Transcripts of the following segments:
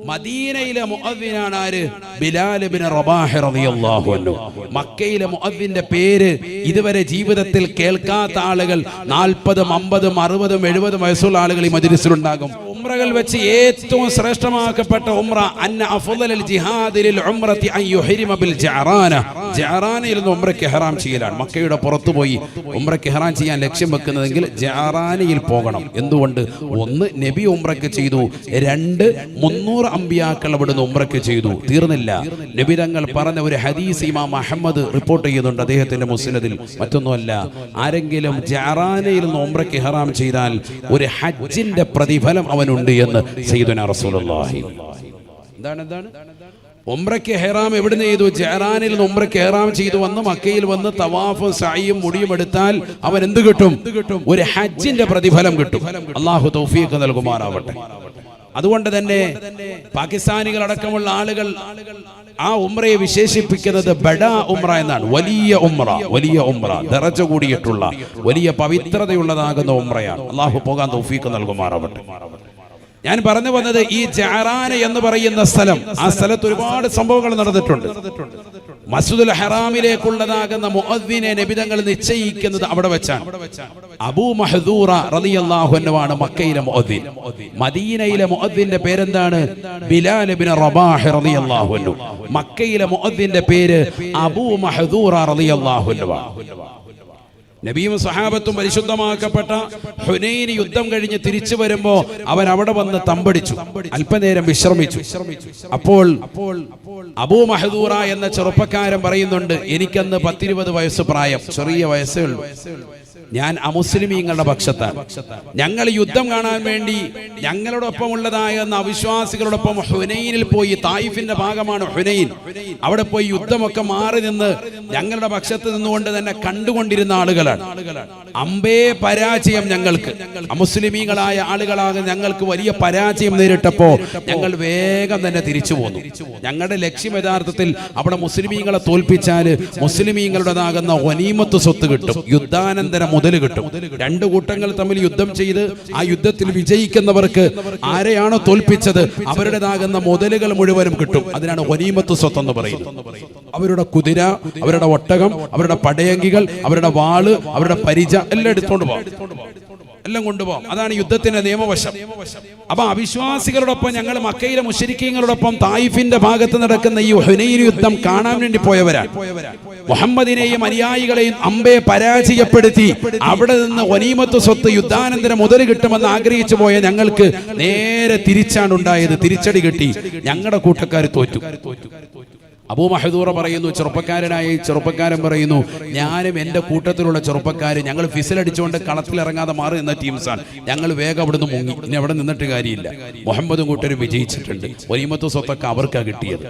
മദീനയിലെ മുഅദ്ദിനാണ് ആര്? ബിലാൽ ഇബ്നു റബാഹ് റളിയല്ലാഹു അൻഹു. മക്കയിലെ മുഅദ്ദിന്റെ പേര് ഇതുവരെ ജീവിതത്തിൽ കേൾക്കാത്ത ആളുകൾ 40, 50, 60, 70 വയസ്സുള്ള ആളുകൾ ഈ മജ്ലിസിലുണ്ടാകും. ഉംറകൾ വെച്ച് ഏറ്റവും ശ്രേഷ്ഠമാക്കപ്പെട്ട ഉംറ അന്ന അഫ്ളൽ ജിഹാദി ലിൽ ഉംറതി അൻ യുഹരിമ ബിൽ ജഅറാന. ജഅറാനയിൽ നിന്ന് ഉംറയ്ക്ക് ഇഹ്റാം ചെയ്യലാണ്. മക്കയുടെ പുറത്തു പോയി ഉംറയ്ക്ക് ഇഹ്റാം ചെയ്യാൻ ലക്ഷ്യം വെക്കുന്നതെങ്കിൽ ജഅറാനയിൽ പോകണം. എന്തുകൊണ്ട്? ഒന്ന്, നബി ഉംറയ്ക്ക് ചെയ്തു. 2, 300 അമ്പിയാക്കൾ അവിടുന്ന് ഉംറയ്ക്ക് ചെയ്തു. തീർന്നില്ല. നബി തങ്ങൾ പറഞ്ഞ ഒരു ഹദീസ് ഇമാം അഹ്മദ് റിപ്പോർട്ട് ചെയ്യുന്നുണ്ട് അദ്ദേഹത്തിന്റെ മുസ്നദിൽ. മറ്റൊന്നുമല്ല, ആരെങ്കിലും ജഅറാനയിൽ നിന്ന് ഉംറയ്ക്ക് ഇഹ്റാം ചെയ്താൽ ഒരു ഹജ്ജിന്റെ പ്രതിഫലം അവനുണ്ട് എന്ന് സയ്യിദുനാ റസൂലുള്ളാഹി. എന്താണ് ഉംറയ്ക്ക് ഇഹ്റാം എവിടുന്ന് ചെയ്തു? ജഅറാനിൽ നിന്ന് ഉംറയ്ക്ക് ഇഹ്റാം ചെയ്തു വന്ന് മക്കയിൽ വന്ന് തവാഫും സഅയും മുടിയും എടുത്താൽ അവൻ എന്ത് കിട്ടും? ഒരു ഹജ്ജിന്റെ പ്രതിഫലം കിട്ടും. അല്ലാഹു തൗഫീഖ് നൽകുമാറാവട്ടെ. അതുകൊണ്ട് തന്നെ പാകിസ്ഥാനികളടക്കമുള്ള ആളുകൾ ആ ഉംറയെ വിശേഷിപ്പിക്കുന്നത് ബഡാ ഉംറ എന്നാണ്. വലിയ ഉംറ, ദറജ കൂടിയിട്ടുള്ള വലിയ പവിത്രതയുള്ളതാകുന്ന ഉംറയാണ്. അല്ലാഹു പോകാൻ തൗഫീഖ് നൽകുമാറാവട്ടെ. ഞാൻ പറഞ്ഞു വന്നത് ഈ ജഅറാന എന്ന് പറയുന്ന സ്ഥലം, ആ സ്ഥലത്ത് ഒരുപാട് സംഭവങ്ങൾ നടന്നിട്ടുണ്ട്. മസ്ജിദുൽ ഹറാമിലേക്കുള്ളതാകുന്ന മുഅദ്ദിനെ നബി തങ്ങൾ നിശ്ചയിക്കുന്നത് അവിടെ വെച്ചാണ്. അബൂ മഹ്ദൂറ റളിയല്ലാഹു അൻഹു ആണ് മക്കയിലെ മുഅദ്ദിൻ. മദീനയിലെ മുഅദ്ദിന്റെ പേരെന്താണ്? ബിലാൽ ഇബ്നു റബാഹ് റളിയല്ലാഹു അൻഹു. മക്കയിലെ മുഅദ്ദിന്റെ പേര് അബൂ മഹ്ദൂറ റളിയല്ലാഹു അൻഹു. നബിയും സഹാബത്തും പരിശുദ്ധമാക്കപ്പെട്ട ഹുനൈൻ യുദ്ധം കഴിഞ്ഞ് തിരിച്ചു വരുമ്പോ അവൻ അവിടെ വന്ന് തമ്പടിച്ചു, അല്പനേരം വിശ്രമിച്ചു. അപ്പോൾ അബൂ മഹ്ദൂറ എന്ന ചെറുപ്പക്കാരൻ പറയുന്നുണ്ട്, എനിക്കന്ന് 10-20 വയസ്സ് പ്രായം, ചെറിയ വയസ്സേ ഉള്ളൂ. ഞാൻ അമുസ്ലിമീങ്ങളുടെ പക്ഷത്താണ്. ഞങ്ങൾ യുദ്ധം കാണാൻ വേണ്ടി ഞങ്ങളോടൊപ്പം ഉള്ളതായ അവിശ്വാസികളോടൊപ്പം ഹുനൈനിൽ പോയി. തായിഫിന്റെ ഭാഗമാണ് ഹുനൈൻ. അവിടെ പോയി യുദ്ധമൊക്കെ മാറി നിന്ന് ഞങ്ങളുടെ പക്ഷത്ത് നിന്നുകൊണ്ട് തന്നെ കണ്ടുകൊണ്ടിരുന്ന ആളുകളാണ്. അമ്പേ പരാജയം ഞങ്ങൾക്ക്, അമുസ്ലിമീങ്ങളായ ആളുകളാകെ ഞങ്ങൾക്ക് വലിയ പരാജയം നേരിട്ടപ്പോ ഞങ്ങൾ വേഗം തന്നെ തിരിച്ചു പോന്നു. ഞങ്ങളുടെ ലക്ഷ്യം യഥാർത്ഥത്തിൽ അവിടെ മുസ്ലിമീങ്ങളെ തോൽപ്പിച്ചാൽ മുസ്ലിമീങ്ങളുടേതാകുന്ന ഗനീമത്ത് സ്വത്ത് കിട്ടും, യുദ്ധാനന്തര മുതൽ കിട്ടും. രണ്ടു കൂട്ടങ്ങൾ തമ്മിൽ യുദ്ധം ചെയ്ത് ആ യുദ്ധത്തിൽ വിജയിക്കുന്നവർക്ക് ആരെയാണോ തോൽപ്പിച്ചത് അവരുടേതാകുന്ന മുതലുകൾ മുഴുവനും കിട്ടും. അതിനാണ് ഗനീമത്ത് സ്വത്ത് എന്ന് പറയുന്നത്. അവരുടെ കുതിര, അവരുടെ ഒട്ടകം, അവരുടെ പടയങ്കികൾ, അവരുടെ വാള്, അവരുടെ പരിച എല്ലാം എടുത്തോണ്ട് പോകാം, എല്ലാം കൊണ്ടുപോകാം. അതാണ് യുദ്ധത്തിന്റെ നിയമവശം. അപ്പൊ അവിശ്വാസികളോടൊപ്പം ഞങ്ങൾ മക്കയിലെ മുശ്രിക്കീങ്ങളോടൊപ്പം തായിഫിന്റെ ഭാഗത്ത് നടക്കുന്ന ഈ ഹുനൈൻ യുദ്ധം കാണാൻ വേണ്ടി പോയവരാണ്. മുഹമ്മദിനെയും അനുയായികളെയും അമ്പെ പരാജയപ്പെടുത്തി അവിടെ നിന്ന് ഗനീമത്ത് സ്വത്ത് യുദ്ധാനന്തര മുതൽ കിട്ടുമെന്ന് ആഗ്രഹിച്ചു പോയ ഞങ്ങൾക്ക് നേരെ തിരിച്ചാണ് ഉണ്ടായത്. തിരിച്ചടി കിട്ടി, ഞങ്ങളുടെ കൂട്ടക്കാർ തോറ്റു. അബൂ മഹ്ദൂറ പറയുന്നു, ചെറുപ്പക്കാരൻ പറയുന്നു, ഞാനും എൻ്റെ കൂട്ടത്തിലുള്ള ചെറുപ്പക്കാർ ഞങ്ങൾ ഫിസിലടിച്ചുകൊണ്ട് കളത്തിലിറങ്ങാതെ മാറി നിന്ന ടീംസാണ്. ഞങ്ങൾ വേഗം അവിടുന്ന് മുങ്ങി, ഇനി അവിടെ നിന്നിട്ട് കാര്യമില്ല. മുഹമ്മദും കൂട്ടരും വിജയിച്ചിട്ടുണ്ട്, ഗനീമത്ത് സ്വത്തൊക്കെ അവർക്കാണ് കിട്ടിയത്.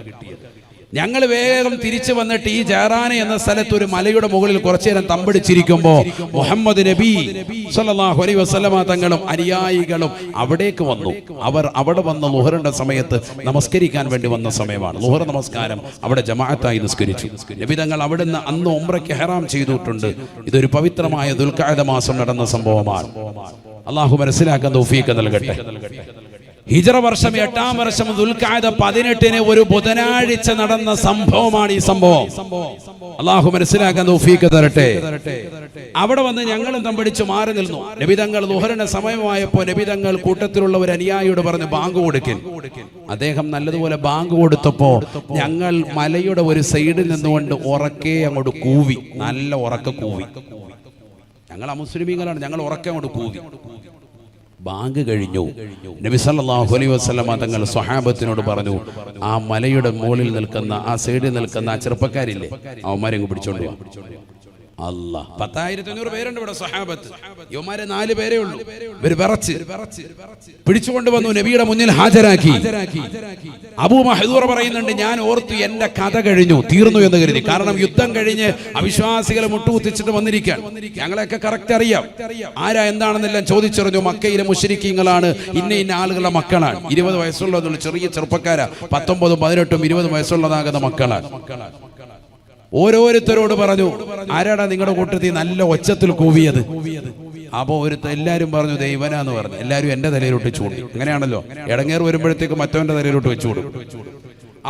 ഞങ്ങൾ വേഗം തിരിച്ചു വന്നിട്ട് ഈ ജഅറാന എന്ന സ്ഥലത്ത് ഒരു മലയുടെ മുകളിൽ കുറച്ചു നേരം തമ്പടിച്ചിരിക്കുമ്പോ മുഹമ്മദ് നബി സല്ലല്ലാഹു അലൈഹി വസല്ലമ തങ്ങളും അനുയായികളും അവിടേക്ക് വന്നു. അവർ അവിടെ വന്ന ളുഹറിന്റെ സമയത്ത് നമസ്കരിക്കാൻ വേണ്ടി വന്ന സമയമാണ്. ളുഹർ നമസ്കാരം അവിടെ ജമാഅത്തായി നിസ്കരിച്ചു. നബി തങ്ങൾ അവിടുന്ന് അന്ന് ഉംറയ്ക്ക് ഇഹ്റാം ചെയ്തിട്ടുണ്ട്. ഇതൊരു പവിത്രമായ ദുൽഖഅദ മാസം നടന്ന സംഭവമാണ്. അല്ലാഹു മനസ്സിലാക്കാൻ തൗഫീഖ് നൽകട്ടെ. ഹിജ്റ വർഷം 8-ാം വർഷം ദുൽഖഅദ 18-ന് ഒരു ബുധനാഴ്ച നടന്ന സംഭവമാണ് ഈ സംഭവം. അല്ലാഹു മനസ്സിലാക്കാൻ തൗഫീഖ് തരട്ടെ. അവിടെ വന്ന് ഞങ്ങളും തമ്പടിച്ച് മാറി നിന്നു. നബി തങ്ങൾ ളുഹറിന്റെ സമയമായപ്പോൾ നബി തങ്ങൾ കൂട്ടത്തിലുള്ള ഒരു അനുയായിയോട് പറഞ്ഞു, ബാങ്ക് കൊടുക്കൽ. അദ്ദേഹം നല്ലതുപോലെ ബാങ്ക് കൊടുത്തപ്പോ ഞങ്ങൾ മലയുടെ ഒരു സൈഡിൽ നിന്നുകൊണ്ട് ഉറക്കെ അങ്ങോട്ട് കൂവി, നല്ല ഉറക്കെ കൂവി. ഞങ്ങൾ അമുസ്ലിമീങ്ങളാണ്, ഞങ്ങൾ ഉറക്കെ അങ്ങോട്ട് കൂവി. ബാങ്ക് കഴിഞ്ഞു. നബി സല്ലല്ലാഹു അലൈഹി വസല്ലമ തങ്ങൾ സ്വഹാബത്തിനോട് പറഞ്ഞു, ആ മലയുടെ മുകളിൽ നിൽക്കുന്ന, ആ സൈഡിൽ നിൽക്കുന്ന ആ ചെറുപ്പക്കാരില്ലേ, അവന്മാരെ പിടിച്ചോണ്ട് വാ. അല്ലാ, 10,500 പേരുണ്ട് ഇവിടെ സ്വഹാബത്ത്. യുവമാരെ 4 പേരേ ഉള്ളൂ. ഇവര് വിറച്ച് പിടിച്ചുകൊണ്ട് വന്നു, നബിയുടെ മുന്നിൽ ഹാജരാക്കി. അബൂ മഹ്ദൂറ പറയുന്നുണ്ട്, ഞാൻ ഓർത്തു എന്റെ കഥ കഴിഞ്ഞു, തീർന്നു എന്ന് കരുതി. കാരണം യുദ്ധം കഴിഞ്ഞ് അവിശ്വാസികളെ മുട്ടുകുത്തിച്ചിട്ട് വന്നിരിക്കാൻ. ഞങ്ങളെയൊക്കെ കറക്റ്റ് അറിയാം, ആരാ എന്താണെന്നെല്ലാം ചോദിച്ചറിഞ്ഞു. മക്കയിലെ മുശ്രിക്കീങ്ങളാണ്, ഇന്ന ആളുകളുടെ മക്കളാണ്. 20 വയസ്സുള്ള ചെറിയ ചെറുപ്പക്കാരാ, 19, 18, 20 വയസ്സുള്ളതാകുന്ന മക്കളാണ്. ഓരോരുത്തരോട് പറഞ്ഞു, ആരാടാ നിങ്ങളുടെ കൂട്ടത്തിൽ നല്ല ഒച്ചത്തിൽ കൂവിയത്? അപ്പോൾ എല്ലാവരും പറഞ്ഞു ദൈവനാന്ന് പറഞ്ഞു. എല്ലാവരും എൻ്റെ തലയിലോട്ട് ചൂണ്ടി. അങ്ങനെയാണല്ലോ, ഇടങ്ങേറ് വരുമ്പോഴത്തേക്ക് മറ്റവൻ്റെ തലയിലോട്ട് വെച്ചു കൊടുക്കും.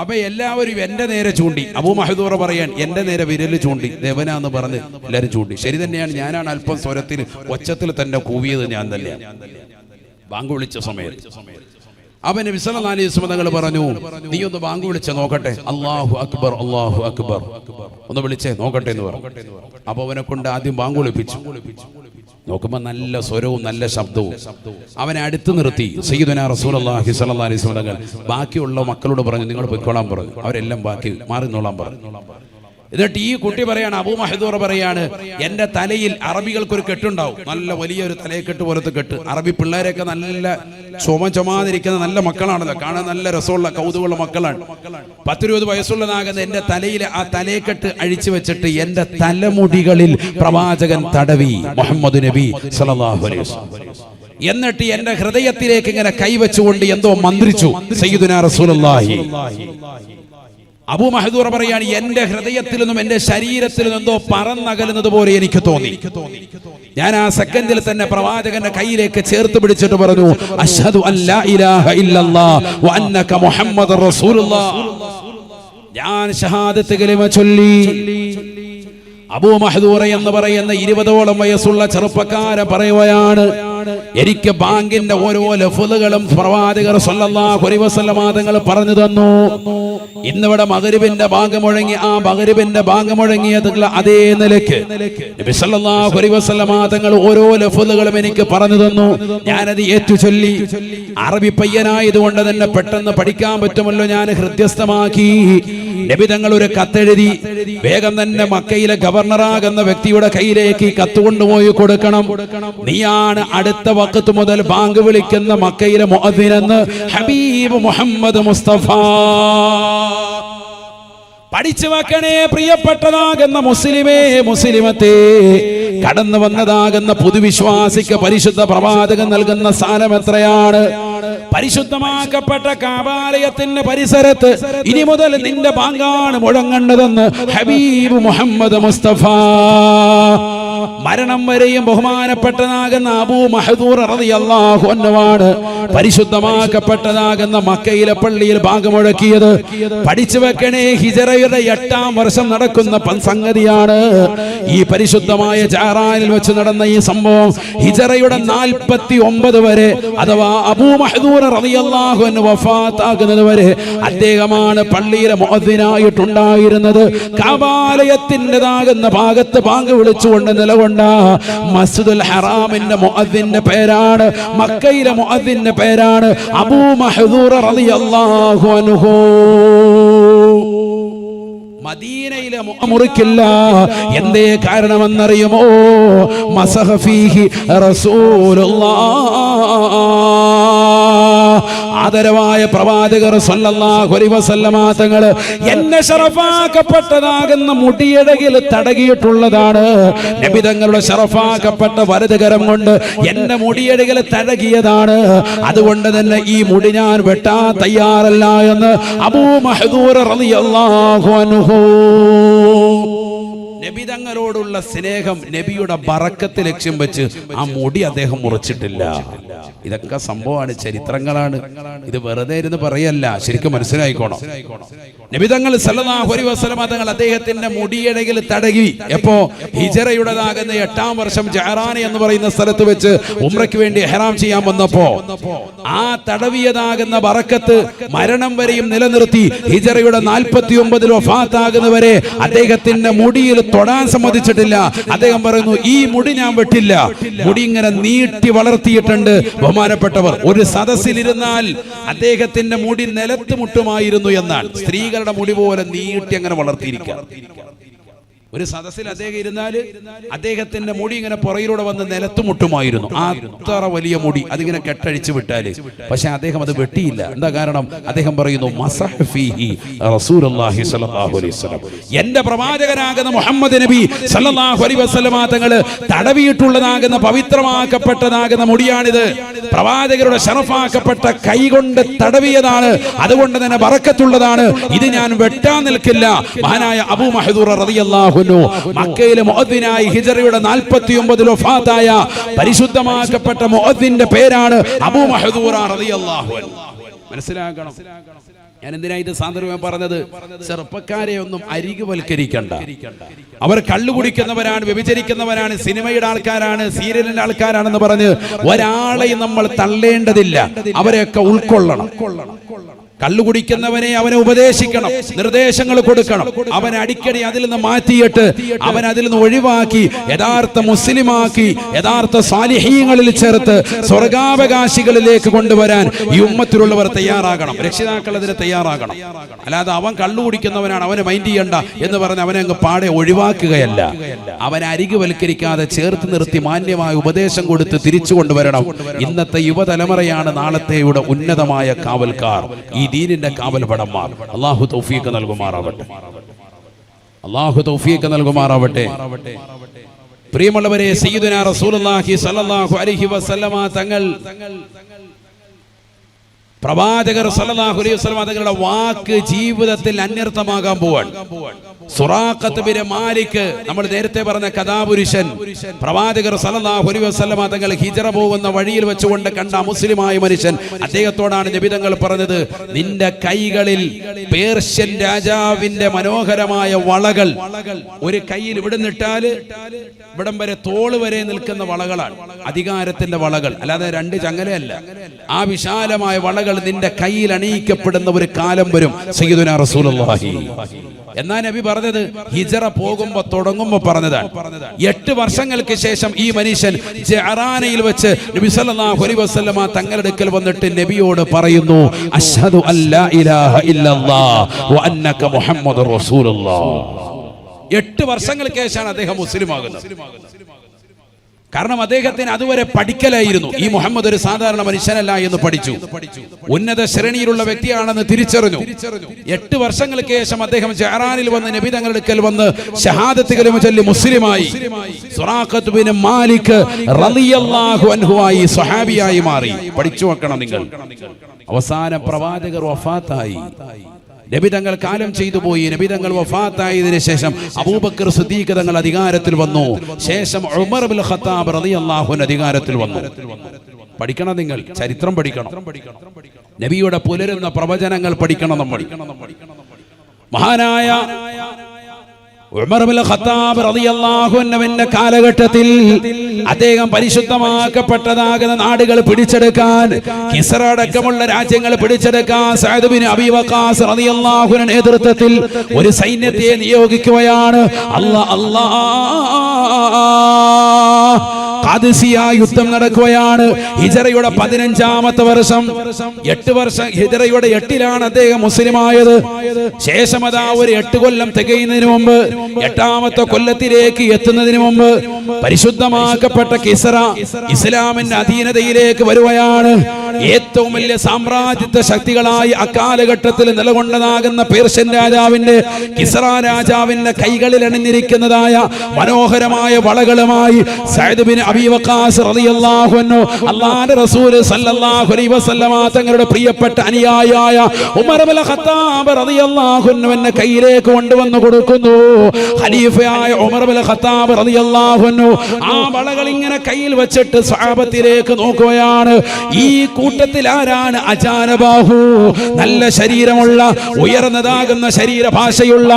അപ്പൊ എല്ലാവരും എന്റെ നേരെ ചൂണ്ടി. അബൂ മഹ്ദൂറ പറയാൻ എന്റെ നേരെ വിരല് ചൂണ്ടി ദേവനാന്ന് പറഞ്ഞ് എല്ലാവരും ചൂണ്ടി. ശരി തന്നെയാണ്, ഞാനാണ് അല്പം സ്വരത്തിൽ ഒച്ചത്തിൽ തന്നെ കൂവിയത് ഞാൻ തന്നെയാണ് ബാങ്ക് വിളിച്ച സമയത്ത്. അവൻ നബി സല്ലല്ലാഹു അലൈഹി വസല്ലം തങ്ങൾ പറഞ്ഞു, നീ ഒന്ന് ബാങ്ക് വിളിച്ച നോക്കട്ടെ, അല്ലാഹു അക്ബർ അല്ലാഹു അക്ബർ ഒന്ന് വിളിച്ചേ നോക്കട്ടെ എന്ന് പറഞ്ഞു. അപ്പൊ അവനെ കൊണ്ട് ആദ്യം ബാങ്ക് വിളിപ്പിച്ചു. നോക്കുമ്പോ നല്ല സ്വരവും നല്ല ശബ്ദവും. അവനെ അടുത്ത് നിർത്തി സയ്യിദുനാ റസൂലുള്ളാഹി സ്വല്ലല്ലാഹു അലൈഹി വസല്ലം തങ്ങൾ ബാക്കിയുള്ള മക്കളോട് പറഞ്ഞു, നിങ്ങൾ പൊയ്ക്കോളാൻ പറഞ്ഞു. അവരെല്ലാം ബാക്കി മാറി നോളാൻ പറഞ്ഞു. എന്നിട്ട് ഈ കുട്ടി പറയാണ്, അബൂ മഹ്ദൂറ പറയാണ്, എന്റെ തലയിൽ അറബികൾക്കൊരു കെട്ടുണ്ടാവും, നല്ല വലിയൊരു തലയെക്കെട്ട് പോലത്തെ കെട്ട്. അറബി പിള്ളേരൊക്കെ നല്ല ചുമചുമാതിരിക്കുന്ന നല്ല മക്കളാണല്ലോ, കാണാൻ നല്ല രസമുള്ള കൗതുകമുള്ള മക്കളാണ്. 10-20 വയസ്സുള്ളതാകുന്ന എന്റെ തലയിൽ ആ തലയെക്കെട്ട് അഴിച്ചു വെച്ചിട്ട് എന്റെ തലമുടികളിൽ പ്രവാചകൻ തടവി, മുഹമ്മദ് നബി സല്ലല്ലാഹു അലൈഹി വസല്ലം. എന്നിട്ട് എന്റെ ഹൃദയത്തിലേക്ക് ഇങ്ങനെ കൈവച്ചുകൊണ്ട് എന്തോ മന്ത്രിച്ചു സയ്യിദുനാ റസൂലുള്ളാഹി. അബൂ മഹ്ദൂറ പറയാണ്, എന്റെ ഹൃദയത്തിൽ നിന്നും എന്റെ ശരീരത്തിൽ നിന്നും എന്തോ പറന്നകലുന്നത് പോലെ എനിക്ക് തോന്നി. ഞാൻ ആ സെക്കൻഡിൽ തന്നെ പ്രവാചകന്റെ കയ്യിലേക്ക് ചേർത്ത് പിടിച്ചിട്ട് പറഞ്ഞു, അശ്ഹദു അല്ലാ ഇലാഹ ഇല്ലല്ലാഹ് വ അന്നക മുഹമ്മദുർ റസൂലുള്ളാഹ്. ഞാൻ ഷഹാദത്ത് കലിമ ചൊല്ലി. അബൂ മഹ്ദൂറ എന്ന് പറയുന്ന 20ഓളം വയസ്സുള്ള ചെറുപ്പക്കാരൻ പറയുകയാണ്, എനിക്ക് ബാങ്കിന്റെ ഓരോ ലഫ്ളുകളും പ്രവാചകർ സല്ലല്ലാഹു അലൈഹി വസല്ലം തങ്ങൾ പറഞ്ഞു തന്നു. ഇന്നിവിടെ മഗ്രിബിന്റെ ബാങ്ക് മുഴങ്ങി, ആ മഗ്രിബിന്റെ ബാങ്ക് മുഴങ്ങിയത് അതേ നിലയ്ക്ക് നബി സല്ലല്ലാഹു അലൈഹി വസല്ലം തങ്ങൾ ഓരോ ലഫ്ളുകളും എനിക്ക് പറഞ്ഞു തന്നു. ഞാനത് ഏറ്റു ചൊല്ലി. അറബി പയ്യനായതുകൊണ്ട് തന്നെ പെട്ടെന്ന് പഠിക്കാൻ പറ്റുമല്ലോ, ഞാൻ ഹൃദ്യസ്ഥമാക്കി. നബി തങ്ങൾ ഒരു കത്തെഴുതി വേഗം തന്നെ മക്കയിലെ ഗവർണറാകുന്ന വ്യക്തിയുടെ കയ്യിലേക്ക് കത്ത് കൊണ്ടുപോയി കൊടുക്കണം. നീയാണ് അടുത്ത വഖത്ത് മുതൽ ബാങ്ക് വിളിക്കുന്ന മക്കയിലെ മുഅദ്ദിൻ എന്ന് ഹബീബ് മുഹമ്മദ് മുസ്തഫ. പഠിച്ചു വെക്കണേ പ്രിയപ്പെട്ടതാകുന്ന മുസ്ലിമേ മുസ്ലിമത്തെ. കടന്നു വന്നതാകുന്ന പുതുവിശ്വാസിക്ക് പരിശുദ്ധ പ്രവാചകൻ നൽകുന്ന സ്ഥാനം എത്രയാണ്? പരിശുദ്ധമാക്കപ്പെട്ട കാബാലയത്തിന്റെ പരിസരത്ത് ഇനി മുതൽ നിന്റെ ബാങ്കാണ് മുഴങ്ങേണ്ടതെന്ന് ഹബീബ് മുഹമ്മദ് മുസ്തഫ. മരണം വരെയും ബഹുമാനപ്പെട്ടതാകുന്ന അബൂ മഹ്ദൂർ റളിയല്ലാഹു അൻഹുവാണ് പരിശുദ്ധമാക്കപ്പെട്ടതാകുന്ന മക്കയിലെ പള്ളിയിൽ ബാങ്ക് മുഴക്കിയത്. പഠിച്ചു വെക്കണേ, ഹിജറയുടെ 8ാം വർഷം നടക്കുന്ന സംഗതിയാണ് ഈ പരിശുദ്ധമായ ജഅറാനിൽ വെച്ച് നടന്ന ഈ സംഭവം. ഹിജറയുടെ 49 വരെ അഥവാ അബൂ മഹ്ദൂർ റളിയല്ലാഹു അൻഹു വഫാത്താകുന്നത് വരെ അദ്ദേഹമാണ് പള്ളിയിലെ മുഅദ്ദിനായിട്ടുണ്ടായിരുന്നത്. കഅബാലയത്തിൻ്റെതാകുന്ന ഭാഗത്ത് ബാങ്ക് വിളിച്ചുകൊണ്ട് നിലകൊണ്ട മസ്ജിദുൽ ഹറാമിന്റെ മുഅദ്ദിന്റെ പേരാണ്, മക്കയിലെ മുഅദ്ദിന്റെ പേരാണ് അബൂ മഹ്ദൂർ റളിയല്ലാഹു അൻഹു. മദീനയിലെ മുറിക്കില്ല. എന്തേ കാരണമെന്നറിയുമോ? മസഹ ഫീഹി റസൂലുള്ളാഹ്. ആദരവായ പ്രവാചകർ സല്ലല്ലാഹു അലൈഹി വസല്ലമ തങ്ങൾ എന്നെ ശറഫാക്കപ്പെട്ടതാകുന്ന മുടിയഴകിൽ തടകിയിട്ടുള്ളതാണ്. നബി തങ്ങളുടെ ശറഫാക്കപ്പെട്ട വലതുകരം കൊണ്ട് എന്റെ മുടിയഴകിൽ തടകിയതാണ്. അതുകൊണ്ട് തന്നെ ഈ മുടി ഞാൻ വെട്ടാൻ തയ്യാറല്ല എന്ന് അബൂ മഹ്ദൂർ റളിയല്ലാഹു അൻഹു. നബി തങ്ങളോടുള്ള സ്നേഹം, നബിയുടെ ബറക്കത്ത് ലക്ഷ്യം വെച്ച് ആ മുടി അദ്ദേഹം മുറിച്ചിട്ടില്ല. ഇതൊക്കെ സംഭവമാണ്, ചരിത്രങ്ങളാണ്. ഇത് വെറുതെ ഇരുന്ന് പറയല്ല, ശരിക്കും മനസ്സിലായിക്കോണം. നബി തങ്ങൾ സല്ലല്ലാഹു അലൈഹി വസല്ലം തങ്ങൾ അദ്ദേഹത്തിന്റെ മുടിയിടയിൽ തടകി. എപ്പോ? ഹിജറയുടേതാകുന്ന 8ാം വർഷം ജഅറാൻ എന്ന് പറയുന്ന സ്ഥലത്ത് വെച്ച് ഉംറയ്ക്ക് വേണ്ടി ഇഹ്റാം ചെയ്യാൻ വന്നപ്പോ ആ തടവിയതാകുന്ന ബറക്കത്ത് മരണം വരെയും നിലനിർത്തി. ഹിജറയുടെ 49 വഫാത്താകുന്നവരെ അദ്ദേഹത്തിന്റെ മുടിയിൽ തൊടാൻ സമ്മതിച്ചിട്ടില്ല. അദ്ദേഹം പറയുന്നു, ഈ മുടി ഞാൻ വെട്ടില്ല. മുടി ഇങ്ങനെ നീട്ടി വളർത്തിയിട്ടുണ്ട്. ബഹുമാനപ്പെട്ടവർ, ഒരു സദസ്സിലിരുന്നാൽ അദ്ദേഹത്തിന്റെ മുടി നിലത്ത് മുട്ടുമായിരുന്നു എന്നാണ്. സ്ത്രീകളുടെ മുടി പോലെ നീട്ടി അങ്ങനെ വളർത്തിയിരിക്കുക. ഒരു സദസ്സിൽ അദ്ദേഹം ഇരുന്നാല് അദ്ദേഹത്തിന്റെ മുടി ഇങ്ങനെ പുറയിലൂടെ വന്ന് നിലത്ത് മുട്ടുമായിരുന്നു. അത്ര വലിയ മുടി അതിങ്ങനെ കെട്ടഴിച്ചു വിട്ടാല്. പക്ഷെ അദ്ദേഹം അത് വെട്ടിയില്ല. എന്താ കാരണം? അദ്ദേഹം പറയുന്നു, മസഹ ഫീഹി റസൂലുള്ളാഹി സ്വല്ലല്ലാഹു അലൈഹി വസല്ലം. എന്റെ പ്രവാചകനാകുന്ന മുഹമ്മദ് നബി സ്വല്ലല്ലാഹു അലൈഹി വസല്ലം തങ്ങൾ തടവിയിട്ടുള്ളതാകുന്ന പവിത്രമാക്കപ്പെട്ടതാകുന്ന മുടിയാണിത്. പ്രവാചകരുടെ ശറഫാക്കപ്പെട്ട കൈകൊണ്ട് തടവിയതാണ്, അതുകൊണ്ട് തന്നെ ബറക്കത്തുള്ളതാണ്, ഇത് ഞാൻ വെട്ടാൻ നിൽക്കില്ല. മഹാനായ അബൂ മഹ്ദൂർ റളിയല്ലാഹു അൻഹു മക്കയിലെ മുഅദ്ദിനായി ഹിജ്റയുടെ 49 വഫാത്തായ പരിശുദ്ധമാക്കപ്പെട്ട മുഅദ്ദിന്റെ പേരാണ് അബൂ മഹ്ദൂർ റളിയല്ലാഹു അൻഹു. മനസ്സിലാക്കണം. ഞാൻ എന്തിനാ ഇത് സാന്ദർഭ്യം പറഞ്ഞത്? ചെറുപ്പക്കാരെ ഒന്നും അരികുവൽക്കരിക്കണ്ട. അവർ കള്ളു കുടിക്കുന്നവരാണ്, വ്യഭിചരിക്കുന്നവരാണ്, സിനിമയുടെ ആൾക്കാരാണ്, സീരിയലിന്റെ ആൾക്കാരാണെന്ന് പറഞ്ഞ് ഒരാളെയും നമ്മൾ തള്ളേണ്ടതില്ല. അവരെയൊക്കെ ഉൾക്കൊള്ളണം. കള്ളുകുടിക്കുന്നവനെ അവനെ ഉപദേശിക്കണം, നിർദ്ദേശങ്ങൾ കൊടുക്കണം. അവൻ അടിക്കടി അതിൽ നിന്ന് മാറ്റിയിട്ട് അവൻ അതിൽ നിന്ന് ഒഴിവാക്കി യഥാർത്ഥ മുസ്ലിമാക്കി യഥാർത്ഥ സാലിഹീങ്ങളിൽ ചേർത്ത് സ്വർഗാവകാശികളിലേക്ക് കൊണ്ടുവരാൻ ഈ ഉമ്മത്തിലുള്ളവർ തയ്യാറാകണം. രക്ഷിതാക്കൾ അതിന് തയ്യാറാകണം. അല്ലാതെ അവൻ കള്ളുകുടിക്കുന്നവനാണ്, അവനെ മൈൻഡ് ചെയ്യണ്ട എന്ന് പറഞ്ഞ് അവനെ അങ്ങ് പാടെ ഒഴിവാക്കുകയല്ല. അവനെ അരികുവൽക്കരിക്കാതെ ചേർത്ത് നിർത്തി മാന്യമായ ഉപദേശം കൊടുത്ത് തിരിച്ചു കൊണ്ടുവരണം. ഇന്നത്തെ യുവതലമുറയാണ് നാളത്തെയുടെ ഉന്നതമായ കാവൽക്കാർ, ഈ ദീനിന്റെ കാവൽപടന്മാർ. അല്ലാഹു തൗഫീഖ് നൽകുമാറാവട്ടെ. അല്ലാഹു തൗഫീഖ് നൽകുമാറാവട്ടെ. പ്രിയമുള്ളവരെ, സയ്യിദുനാ റസൂലുള്ളാഹി സ്വല്ലല്ലാഹു അലൈഹി വസല്ലമ തങ്ങൾ, പ്രവാചകർ സല്ലല്ലാഹു അലൈഹി വസല്ലമ തങ്ങളുടെ വാക്ക് ജീവിതത്തിൽ അന്വർത്ഥമാകാൻ പോവാൻ. സുറാഖത്ത് ബിൻ മാലിക്, നമ്മൾ നേരത്തെ പറഞ്ഞ കഥാപുരുഷൻ, പ്രവാചകർ സല്ലല്ലാഹു അലൈഹി വസല്ലമ തങ്ങൾ ഹിജ്റ പോകുന്ന വഴിയിൽ വെച്ചുകൊണ്ട് കണ്ട മുസ്ലിമായ മനുഷ്യൻ. അദ്ദേഹത്തോടാണ് നബി തങ്ങൾ പറഞ്ഞത്, നിന്റെ കൈകളിൽ പേർഷ്യൻ രാജാവിന്റെ മനോഹരമായ വളകൾ, ഒരു കയ്യിൽ ഇവിടെ നിട്ടാല് ഇവിടം വരെ തോള് വരെ നിൽക്കുന്ന വളകളാണ്, അധികാരത്തിന്റെ വളകൾ, അല്ലാതെ രണ്ട് ചങ്ങലയല്ല. ആ വിശാലമായ വളകൾ നിന്റെ കയ്യിൽ അണിയിക്കപ്പെടുന്ന ഒരു കാലം വരും സയ്യിദുനാ റസൂലുള്ളാഹി. എന്നാ നബി പറഞ്ഞത് ഹിജ്റ പോകുമ്പോ തുടങ്ങുമ്പോ പറഞ്ഞതാണ്. 8 വർഷങ്ങൾക്ക് ശേഷം ഈ മനുഷ്യൻ ജഅറാനയിൽ വെച്ച് നബി സല്ലല്ലാഹു അലൈഹി വസല്ലമ തങ്ങളുടെ അടുക്കൽ വന്നിട്ട് നബിയോട് പറയുന്നു, അശ്ഹദു അല്ലാ ഇലാഹ ഇല്ലല്ലാഹ് വ അന്നക മുഹമ്മദുർ റസൂലുള്ളാഹ്. 8 വർഷങ്ങൾക്ക് ശേഷമാണ് അദ്ദേഹം മുസ്ലിം ആകുന്നത്. കാരണം അദ്ദേഹത്തിന് അതുവരെ പഠിക്കലായിരുന്നു. ഈ മുഹമ്മദ് ഒരു സാധാരണ മനുഷ്യനല്ല എന്ന് പഠിച്ചു, ഉന്നത ശ്രേണിയിലുള്ള വ്യക്തിയാണെന്ന് തിരിച്ചറിഞ്ഞു. 8 വർഷങ്ങൾക്ക് ശേഷം അദ്ദേഹം ജഅറാനിൽ വന്ന് നബി തങ്ങളുടെ അടുക്കൽ വന്ന് ഷഹാദത്ത് കലിമ ചൊല്ലി മുസ്ലിമായി. സുറാഖത്ത് ബിൻ മാലിക് റളിയല്ലാഹു അൻഹു ആയി സ്വഹാബിയായി മാറി. പഠിച്ചു വെക്കണം നിങ്ങൾ. അവസാന പ്രവാചകർ വഫാത്തായി, നബി തങ്ങൾ കാലം ചെയ്തു പോയി. നബി തങ്ങൾ വഫാത്തായതിനു ശേഷം അബൂബക്കർ സിദ്ദീഖ് തങ്ങൾ അധികാരത്തിൽ വന്നു. ശേഷം ഉമർ ഇബ്നുൽ ഖത്താബ് റളിയല്ലാഹു അൻഹു അധികാരത്തിൽ വന്നു. പഠിക്കണം നിങ്ങൾ, ചരിത്രം പഠിക്കണം, നബിയുടെ പുലരുന്ന പ്രവചനങ്ങൾ പഠിക്കണം നമ്മൾ. മഹാനായ ഉമർ ഇബ്നുൽ ഖത്താബ് റളിയല്ലാഹു അൻഹുവിന്റെ കാലഘട്ടത്തിൽ അദ്ദേഹം പരിശുദ്ധമാക്കപ്പെട്ടതാകുന്ന നാടുകൾ പിടിച്ചെടുക്കാൻ, കിസ്റ അടക്കമുള്ള രാജ്യങ്ങൾ പിടിച്ചെടുക്കാൻ സഅദ് ബിൻ അബീ വഖാസ് റളിയല്ലാഹു അൻഹു നേതൃത്വത്തിൽ ഒരു സൈന്യത്തെ നിയോഗിക്കുകയാണ്. ഖാദിസിയ യുദ്ധം നടക്കുകയാണ്. ഹിജ്റയുടെ 15ാമത്തെ വർഷം, 8 വർഷം ഹിജ്റയുടെ 8ലാണ് അദ്ദേഹം മുസ്ലിമായത്. ശേഷം അതാ ഒരു 8 കൊല്ലം തികയുന്നതിന് മുമ്പ്, 8ാമത്തെ കൊല്ലത്തിലേക്ക് എത്തുന്നതിന് മുമ്പ് പരിശുദ്ധമാക്കപ്പെട്ട കിസ്റ ഇസ്ലാമിന്റെ അധീനതയിലേക്ക് വരുകയാണ്. ഏറ്റവും വലിയ സാമ്രാജ്യത്വ ശക്തികളായി അക്കാലഘട്ടത്തിൽ നിലകൊണ്ടതാകുന്ന പേർഷ്യൻ രാജാവിന്റെ, കിസ്റ രാജാവിന്റെ കൈകളിൽ അണിഞ്ഞിരിക്കുന്നതായ മനോഹരമായ വളകളുമായി സഅദ് ബിൻ അബീ വഖാസ് റളിയല്ലാഹു അൻഹു അല്ലാഹുവിന്റെ റസൂൽ സല്ലല്ലാഹു അലൈഹി വസല്ലമ തങ്ങളുടെ പ്രിയപ്പെട്ട അനുയായിയായ ഉമർ ഇബ്നുൽ ഖത്താബ് റളിയല്ലാഹു അൻഹുവിന്റെ കയ്യിലേക്ക് കൊണ്ടുവന്നു കൊടുക്കുന്നു. ഖലീഫയായ ഉമർ ഇബ്നുൽ ഖത്താബ് റളിയല്ലാഹു അൻഹു ആ വളകൾ ഇങ്ങനെ കയ്യിൽ വെച്ചിട്ട് സ്വഹാബത്തിലേക്ക് നോക്കുകയാണ്. ഈ കൂട്ടത്തിൽ ആരാണ് അജാനബാഹു, നല്ല ശരീരമുള്ള ഉയർന്നതാകുന്ന ശരീരഭാഷയുള്ള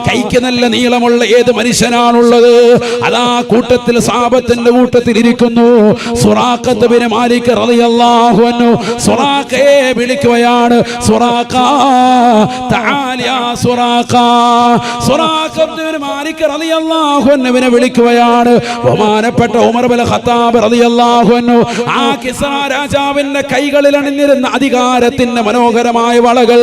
കൈക്ക് നല്ല നീളമുള്ള ഏത് മനുഷ്യനാണുള്ളത്? അതാ കൂട്ടത്തിൽ സ്വഹാബത്തിന്റെ കൂട്ടത്തിൽ ഇരിക്കുന്നു സുറാഖത്ത് ബിൻ മാലിക് റളിയല്ലാഹു അൻഹു. സുറാഖയെ വിളിക്കുകയാണ്. സുറാഖ തആല യാ സുറാഖ. സുറാഖത്ത് ബിൻ മാലിക് റളിയല്ലാഹു അൻഹുവിനെ വിളിക്കുകയാണ്. ബഹുമാനപ്പെട്ട ഉമർ ഇബ്നുൽ ഖത്താബ് റളിയല്ലാഹു അൻഹു ആ കിസ്റ രാജാവിന്റെ കൈകളിൽ അണിഞ്ഞിരുന്ന അധികാരത്തിന്റെ മനോഹരമായ വളകൾ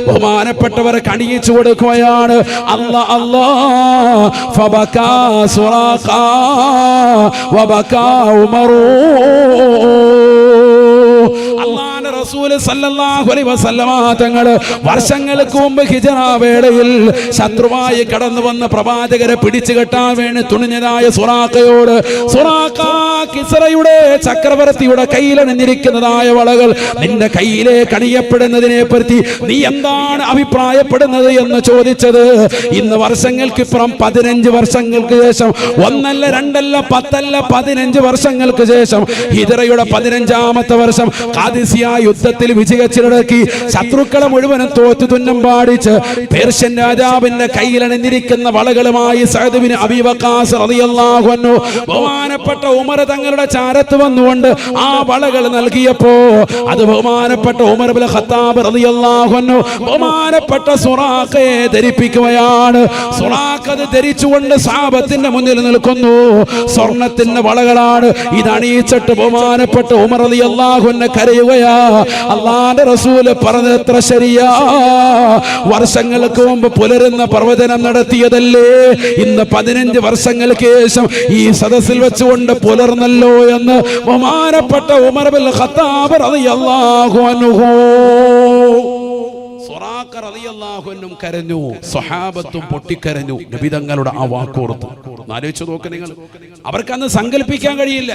ബഹുമാനപ്പെട്ടവർ കണിയിച്ചു കൊടുക്കുകയാണ്. അല്ലാഹ് അല്ലാഹ് ഫബകാ സുറാഖ വബകാ ഉമർ. റസൂൽ സല്ലല്ലാഹു അലൈഹി വസല്ലമ തങ്ങൾ വർഷങ്ങൾക്ക് മുമ്പ് ഹിജ്റ വേളയിൽ ശത്രുവായി കടന്നു വന്ന പ്രവാചകരെ പിടിച്ചു കെട്ടാൻ വേണ്ടി തുണിഞ്ഞതായ സുറാഖയോട്, സുറാഖ, കിസ്റയുടെ ചക്രവർത്തിയുടെ കയ്യിലണിഞ്ഞിരിക്കുന്നതായ വളകൾ നിന്റെ കയ്യിലേക്ക് അണിയപ്പെടുന്നതിനെ പറ്റി നീ എന്താണ് അഭിപ്രായപ്പെടുന്നത് എന്ന് ചോദിച്ചത്. ഇന്ന് വർഷങ്ങൾക്കിപ്പുറം 15 വർഷങ്ങൾക്ക് ശേഷം, 1 അല്ല 2 അല്ല 10 അല്ല 15 വർഷങ്ങൾക്ക് ശേഷം ഹിജ്റയുടെ 15ാമത്തെ വർഷം ഖാദിസിയ യുദ്ധത്തിൽ വിജയിച്ചിടക്കി ശത്രുക്കളെ മുഴുവനും തോറ്റു തുന്നം പാടിച്ച് പേർഷ്യൻ രാജാവിന്റെ കയ്യിലണിഞ്ഞിരിക്കുന്ന വളകളുമായി സഅദ് ബിൻ അബീ വഖാസ് റളിയല്ലാഹു അൻഹു ബഹുമാനപ്പെട്ട ഉമർ തങ്ങളുടെ ചാരത്ത് വന്നുകൊണ്ട് ആ വളകൾ നൽകിയപ്പോ അത് ബഹുമാനപ്പെട്ട ഉമർ ഇബ്നു ഖത്താബ് റളിയല്ലാഹു അൻഹു ബഹുമാനപ്പെട്ട സുറാഖയെ ധരിപ്പിക്കുകയാണ്. സുറാഖ അത് ധരിച്ചുകൊണ്ട് സഹാബത്തിന്റെ മുന്നിൽ നിൽക്കുന്നു. സ്വർണത്തിന്റെ വളകളാണ് ഇത് അണിയിച്ചിട്ട് ബഹുമാനപ്പെട്ട ഉമർ റളിയല്ലാഹു അൻഹു കരയുകയാ. അല്ലാഹുവിന്റെ റസൂൽ പറഞ്ഞത് എത്ര ശരിയാ. വർഷങ്ങൾക്ക് മുമ്പ് പുലരുന്ന പ്രവചനം നടത്തിയതല്ലേ ഇന്ന് 15 വർഷങ്ങൾക്ക് ശേഷം ഈ സദസ്സിൽ വെച്ചുകൊണ്ട് പുലർന്നല്ലോ എന്ന് ബഹുമാനപ്പെട്ട ഉമർ ഇബ്നുൽ ഖത്താബ് റളിയല്ലാഹു അൻഹു. സുറാഖ റളിയല്ലാഹു അൻഹു കരഞ്ഞു, സ്വഹാബത്തും പൊട്ടിക്കരഞ്ഞു നബി തങ്ങളുടെ ആ വാക്കോർത്ത്. ആലോചിച്ചു നോക്ക് നിങ്ങൾ. അവർക്കന്ന് സങ്കല്പിക്കാൻ കഴിയില്ല.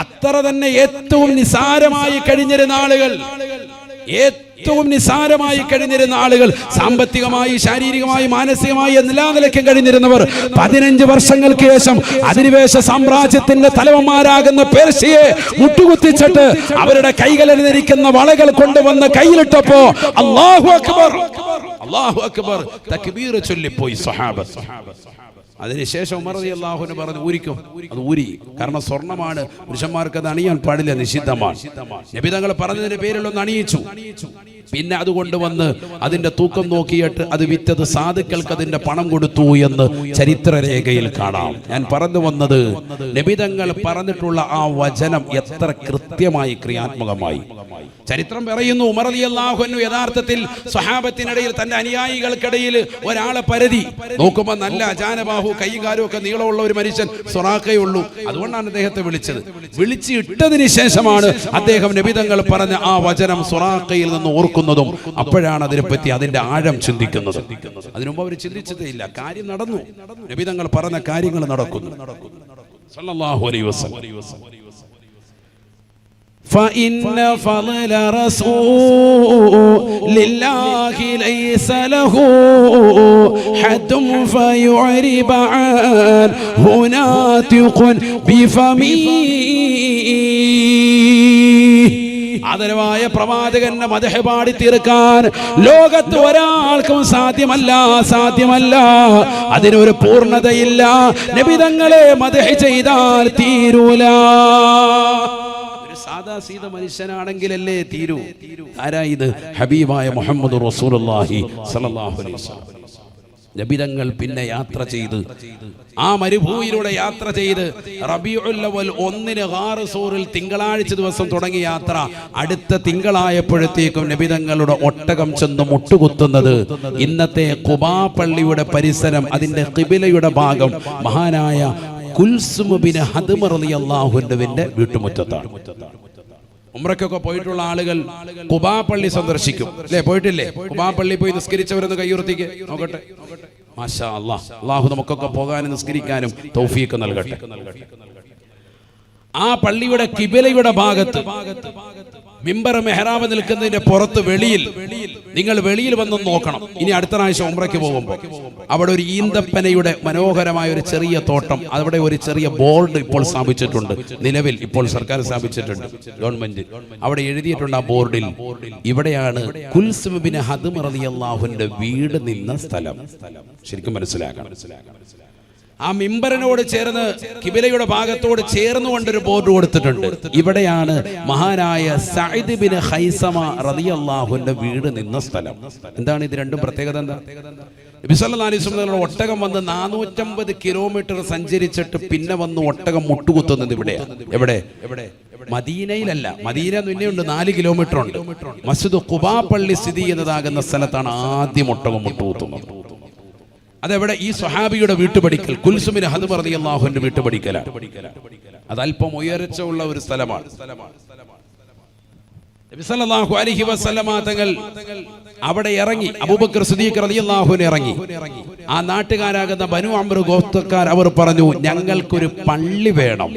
അത്ര തന്നെ ഏറ്റവും നിസാരമായി കഴിഞ്ഞിരുന്ന ആളുകൾ, ഏറ്റവും നിസാരമായി കഴിഞ്ഞിരുന്ന ആളുകൾ, സാമ്പത്തികമായി, ശാരീരികമായി, മാനസികമായി എല്ലാ നിലയ്ക്കും കഴിഞ്ഞിരുന്നവർ 15 വർഷങ്ങൾക്ക് ശേഷം അധിനിവേശ സാമ്രാജ്യത്തിന്റെ തലവന്മാരാകുന്ന പേർഷ്യയെ മുട്ടുകുത്തിച്ചിട്ട് അവരുടെ കൈകളിലിരിക്കുന്ന വളകൾ കൊണ്ടുവന്ന് കയ്യിലിട്ടപ്പോ അല്ലാഹു അക്ബർ, അല്ലാഹു അക്ബർ തക്ബീർ ചൊല്ലിപ്പോയി സ്വഹാബത്ത്. അതിനുശേഷം ഉമർ റളിയല്ലാഹു അൻഹു പറഞ്ഞു ഊരിക്കും. അത് ഊരി. കാരണം സ്വർണ്ണമാണ്, പുരുഷന്മാർക്ക് അത് അണിയാൻ പാടില്ല, നിഷിദ്ധമാണ്. നബി തങ്ങൾ പറഞ്ഞതിന്റെ പേരിലൊന്ന് അണിയിച്ചു. പിന്നെ അത് കൊണ്ടുവന്ന് അതിന്റെ തൂക്കം നോക്കിയിട്ട് അത് വിറ്റത് സാധുക്കൾക്ക് അതിന്റെ പണം കൊടുത്തു എന്ന് ചരിത്രരേഖയിൽ കാണാം. ഞാൻ പറഞ്ഞു വന്നത് നബി തങ്ങൾ പറഞ്ഞിട്ടുള്ള ആ വചനം എത്ര കൃത്യമായി ക്രിയാത്മകമായി ചരിത്രം പറയുന്നു. ഉമർ റളിയല്ലാഹു അൻഹു യഥാർത്ഥത്തിൽ സ്വഹാബത്തിനിടയിൽ തന്റെ അനുയായികൾക്കിടയിൽ ഒരാളെ പരതി നോക്കുമ്പോൾ നല്ല അജാനബാഹു, കൈയും കാലും ഒക്കെ നീളമുള്ള ഒരു മനുഷ്യൻ സുറാഖയേ ഉള്ളൂ. അതുകൊണ്ടാണ് അദ്ദേഹത്തെ വിളിച്ചത്. വിളിച്ചിട്ടതിന് ശേഷമാണ് അദ്ദേഹം നബി തങ്ങൾ പറഞ്ഞ ആ വചനം സുറാഖയിൽ നിന്ന് ഓർക്കുന്നതും അപ്പോഴാണ് അതിനെപ്പറ്റി അതിന്റെ ആഴം ചിന്തിക്കുന്നത്. അതിനുമുമ്പ് അവർ ചിന്തിച്ചതേ ഇല്ല. കാര്യം നടന്നു, നബി തങ്ങൾ പറഞ്ഞ കാര്യങ്ങൾ നടക്കുന്നു. സല്ലല്ലാഹു അലൈഹി വസല്ലം. فإن فضل رسول الله ليس له حد فيعرب عنه ناطق بفمه. ആദരവായ പ്രവാചകന്റെ മദ്ഹ് പാടി തീർക്കാൻ ലോകത്ത് ഒരാൾക്കും സാധ്യമല്ല. അതിനൊരു പൂർണ്ണതയില്ല. നബി തങ്ങളെ മദ്ഹ് ചെയ്താൽ തീരൂല. സാദാ സീത മനുഷ്യനാണെങ്കിലല്ലേ തീരൂ. ആരാ ഇത്? ഹബീബായ മുഹമ്മദ് റസൂലുള്ളാഹി സ്വല്ലല്ലാഹു അലൈഹി വസല്ലം. നബി തങ്ങൾ പിന്നെ യാത്ര ചെയ്ത് ആ മരുഭൂമിയിലൂടെ യാത്ര ചെയ്ത് റബീഉൽ അവ്വൽ 1 ഗാർ സൂറിൽ തിങ്കളാഴ്ച ദിവസം തുടങ്ങിയ യാത്ര അടുത്ത തിങ്കളായപ്പോഴത്തേക്കും നബി തങ്ങളുടെ ഒട്ടകം ചെന്ന് മുട്ടുകുത്തുന്നത് ഇന്നത്തെ ഖുബാ പള്ളിയുടെ പരിസരം, അതിന്റെ ഖിബിലയുടെ ഭാഗം മഹാനായ കുൽസും ബിൻ ഹദ്മ റളിയല്ലാഹു അൻഹുവിന്റെ വീട്ടുമുറ്റത്താണ്. ഉംറയ്ക്കൊക്കെ പോയിട്ടുള്ള ആളുകൾ ഖുബാ പള്ളി സന്ദർശിക്കും അല്ലേ? പോയിട്ടില്ലേ? ഖുബാ പള്ളി പോയി നിസ്കരിച്ചവരൊന്ന് കൈയുയർത്തിക്ക് നോക്കട്ടെ. മാഷാ അല്ലാഹ്, അല്ലാഹു നമുക്കൊക്കെ പോകാനും നിസ്കരിക്കാനും തൗഫീഖ് നൽകട്ടെ. ആ പള്ളിയുടെ കിബിലയുടെ ഭാഗത്ത് മിമ്പർ മെഹ്റാബ് നിൽക്കുന്നതിന്റെ പുറത്ത് വെളിയിൽ, നിങ്ങൾ വെളിയിൽ വന്ന് നോക്കണം. ഇനി അടുത്ത പ്രാവശ്യം ഉംറയ്ക്ക് പോകുമ്പോൾ അവിടെ ഒരു ഈന്തപ്പനയുടെ മനോഹരമായ ഒരു ചെറിയ തോട്ടം, അവിടെ ഒരു ചെറിയ ബോർഡ് ഇപ്പോൾ സ്ഥാപിച്ചിട്ടുണ്ട്. നിലവിൽ ഇപ്പോൾ സർക്കാർ സ്ഥാപിച്ചിട്ടുണ്ട്, ഗവൺമെന്റ്. അവിടെ എഴുതിയിട്ടുണ്ട് ആ ബോർഡിൽ, ഇവിടെയാണ് കുൽസും ബിൻ ഹദ്മ റളിയല്ലാഹു അൻഹുവിന്റെ വീട് നിന്ന സ്ഥലം. ശരിക്കും മനസ്സിലാക്കണം. ആ മിമ്പറിനോട് ചേർന്ന് കിബിലയുടെ ഭാഗത്തോട് ചേർന്നുകൊണ്ടൊരു ബോർഡ് കൊടുത്തിട്ടുണ്ട്. ഇവിടെയാണ് മഹാനായ സഅദ് ബിൻ ഖൈസമ റളിയല്ലാഹു അൻഹു വീട് നിന്ന സ്ഥലം. എന്താണ് ഇത് രണ്ടും പ്രത്യേകത? എന്താ? നബി സല്ലല്ലാഹു അലൈഹി വസല്ലം ഒട്ടകം വന്ന് 450 കിലോമീറ്റർ സഞ്ചരിച്ചിട്ട് പിന്നെ വന്ന് ഒട്ടകം മുട്ടുകുത്തുന്നത് ഇവിടെയാണ്. എവിടെ? മദീനയിലല്ല. മദീന മുന്നേയുണ്ട്, 4 കിലോമീറ്റർ ഉണ്ട്. മസ്ജിദ് ഖുബാ പള്ളി സ്ഥിതി ചെയ്യുന്നതാകുന്ന സ്ഥലത്താണ് ആദ്യം ഒട്ടകം മുട്ടുകുത്തുന്നത്. അതെവിടെ? ഈ സ്വഹാബിയുടെ വീട്ടുപടിക്കൽ, കുൽസും ബിൻ ഹദ്മ റളിയല്ലാഹു അൻഹു വീട്ടുപടിക്കലാണ്. അത് അല്പം ഉയർച്ച ഉള്ള ഒരു സ്ഥലമാണ്. നബി സല്ലല്ലാഹു അലൈഹി വസല്ലമ തങ്ങൾ അവിടെ ഇറങ്ങി. അബൂബക്കർ സിദ്ദീഖ് റളിയല്ലാഹു അൻഹു ഇറങ്ങി. ആ നാട്ടുകാരാകുന്ന ബനു അംർ ഗോത്രക്കാർ അവർ പറഞ്ഞു, ഞങ്ങൾക്കൊരു പള്ളി വേണം.